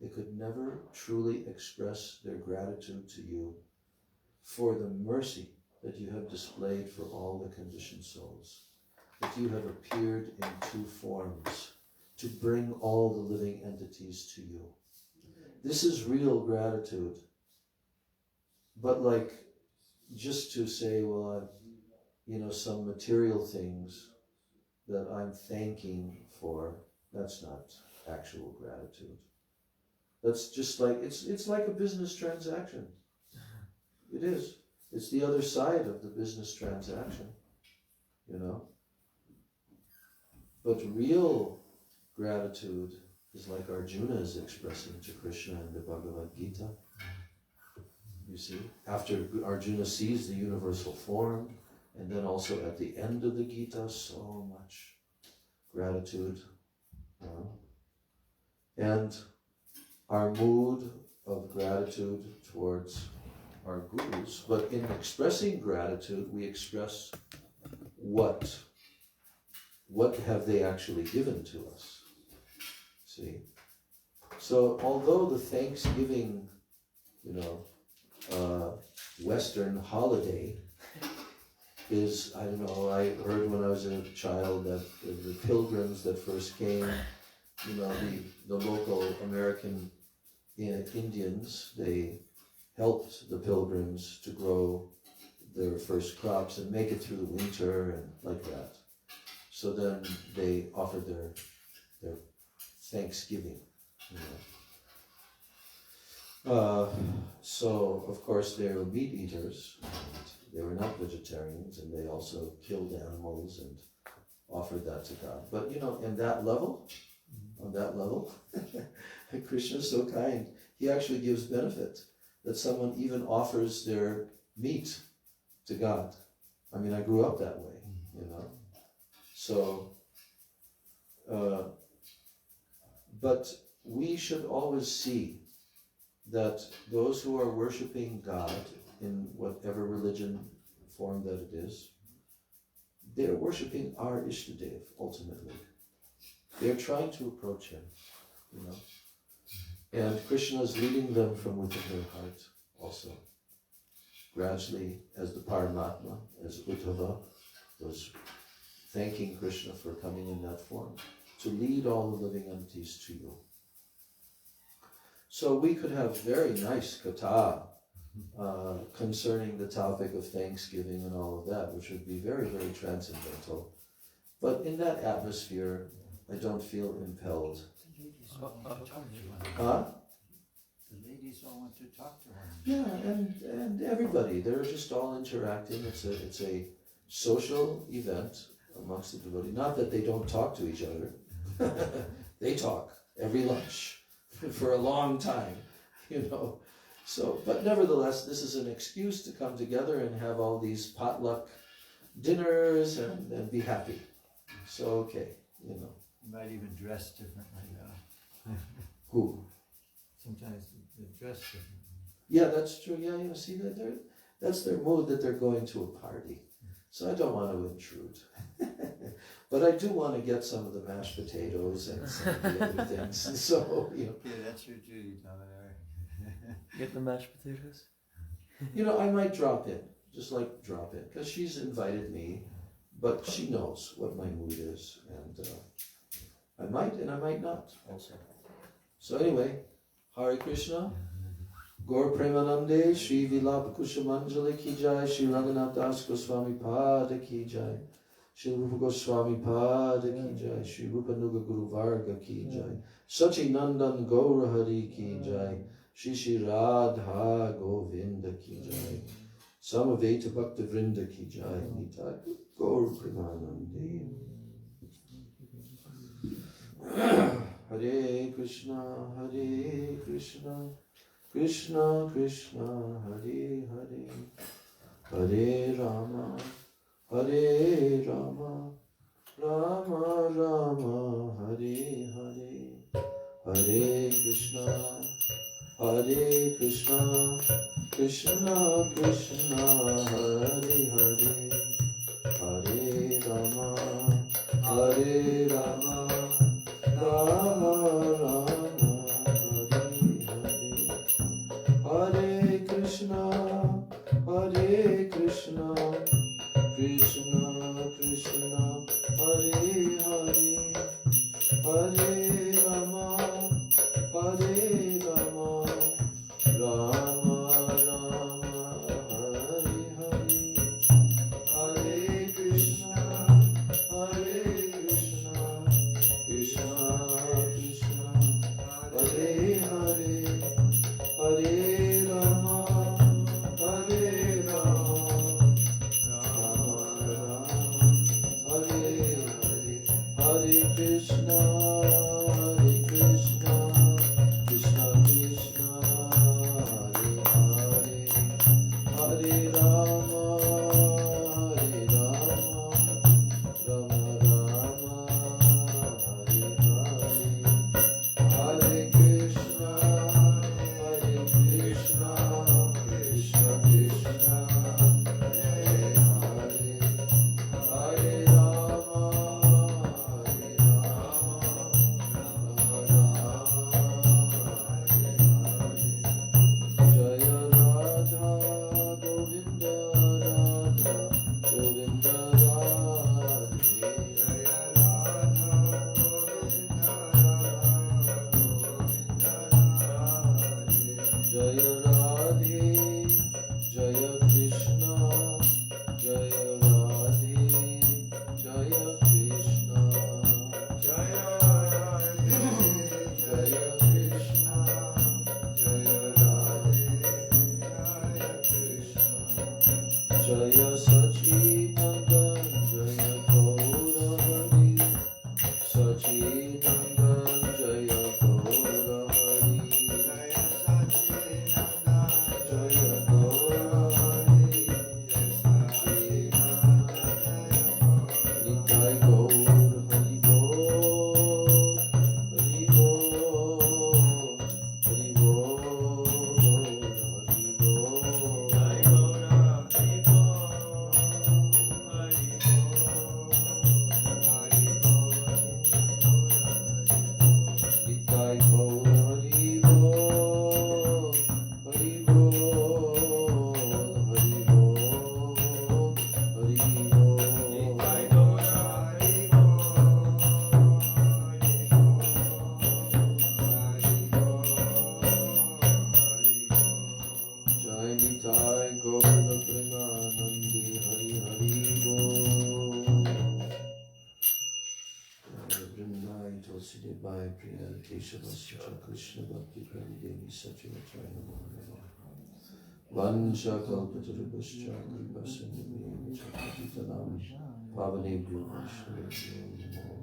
they could never truly express their gratitude to you for the mercy that you have displayed for all the conditioned souls, that you have appeared in two forms to bring all the living entities to you. This is real gratitude. But like, just to say, well, some material things that I'm thanking for, that's not actual gratitude. That's just like, it's like a business transaction. It is. It's the other side of the business transaction, But real gratitude is like Arjuna is expressing to Krishna in the Bhagavad Gita. You see, after Arjuna sees the universal form, and then also at the end of the Gita, so much gratitude. And our mood of gratitude towards our gurus, but in expressing gratitude, we express what have they actually given to us. See? So although the Thanksgiving, Western holiday is, I heard when I was a child that the pilgrims that first came, the local American Indians, they helped the pilgrims to grow their first crops and make it through the winter and like that. So then they offered their Thanksgiving, So of course they were meat eaters, and they were not vegetarians, and they also killed animals and offered that to God. But on that level, Krishna is so kind. He actually gives benefit that someone even offers their meat to God. I mean, I grew up that way, So, but we should always see that those who are worshipping God in whatever religion form that it is, they're worshipping our Ishtadev ultimately. They're trying to approach him, And Krishna is leading them from within their heart also. Gradually, as the Padmanabha, as Uddhava was thanking Krishna for coming in that form, to lead all the living entities to you. So we could have very nice katha concerning the topic of Thanksgiving and all of that, which would be very, very transcendental. But in that atmosphere, I don't feel impelled. The ladies all want to talk to one another. Huh? The ladies all want to talk to one another. Yeah, and everybody, they're just all interacting. It's a social event amongst the devotees. Not that they don't talk to each other. They talk every lunch for a long time, you know. So, but nevertheless, this is an excuse to come together and have all these potluck dinners and be happy. So, okay, you know. You might even dress differently. Who? Sometimes they dress differently. Yeah, that's true. Yeah, see that that's their mood, that they're going to a party. So I don't want to intrude. But I do want to get some of the mashed potatoes and some of the other things. And so, you know. Yeah, that's your duty, Dominar. Get the mashed potatoes? You know, I might drop in, just like drop in, because she's invited me, but she knows what my mood is, and I might and I might not also. So anyway, Hare Krishna, Gaur Premanande, Sri Vilapa-kusumanjali ki jai, Sri Ranganath Das Goswami Pada ki jai, Sri Rupa Goswami Pada ki jai, Sri Rupa Nuga Guru Varga ki jai, Sachi Nandan Gaura Hari ki jai, Shri Shri Radha Govinda ki jai, Samaveta Bhakta Vrinda ki jai, Nitai Gaur Premanande. Hare Krishna, Hare Krishna, Krishna Krishna, Hare Hare, Hare Rama, Hare Rama, Rama Rama, Hare Hare, Hare Krishna, Hare Krishna, Krishna Krishna, Hare Hare, Hare Rama, Hare Rama, Rama Rama, Hare Krishna, Hare Krishna, Krishna Krishna, Hare Hare, Hare Rama, Hare Rama, Rama Rama, Hare Hare, Hare Krishna, Hare Krishna, Krishna Krishna, Hare Hare, Hare Rama, Hare Rama, Rama Rama, Hare Hare, Hare Krishna, Hare Krishna, Krishna Krishna, Hare Hare, Hare Rama, Hare Rama, Rama Rama, Hare Hare, Hare Krishna, Hare Krishna, Krishna Krishna, Hare Hare, Hare Rama, Hare Rama, Rama Rama, Hare Hare. Jaya Radha Govinda Radha Govinda Radhe, Jaya Radha Govinda Radha Govinda Radhe, Jaya Radhe, Jaya Krishna, Jaya Radhe, Jaya Krishna, Jaya Radhe, Jaya Krishna, Jaya Radhe, Jaya Krishna, Jaya Sachidananda, Jaya Gaura Hari, Sachidananda, Jaya Gaura Hari, Jaya Sachidananda, Jaya Gaura Hari, Jaya Sachidananda, Jaya Gaura, Nitai Gaur Hari Bol, Hari Bol, Hari Bol, Hari Bol, Jai Gaura Hari Bol, Hari Bol, Nitai Gaur Hari Bol, Hari Bol, Hari Bol, Hari Bol, Nitai Gaur Hari Jai Nitai Gaura Premanandi, Hari Hari Bol. Vrindai Tulsi Bai Priya Keshava Sucha Krishna Bhakti Prabhu Devi Sachi Vachaya Namo Namo. Vansha kalpatarubhascha kripasindavincha patitanam pavanebhyo vaishnavebhyo namo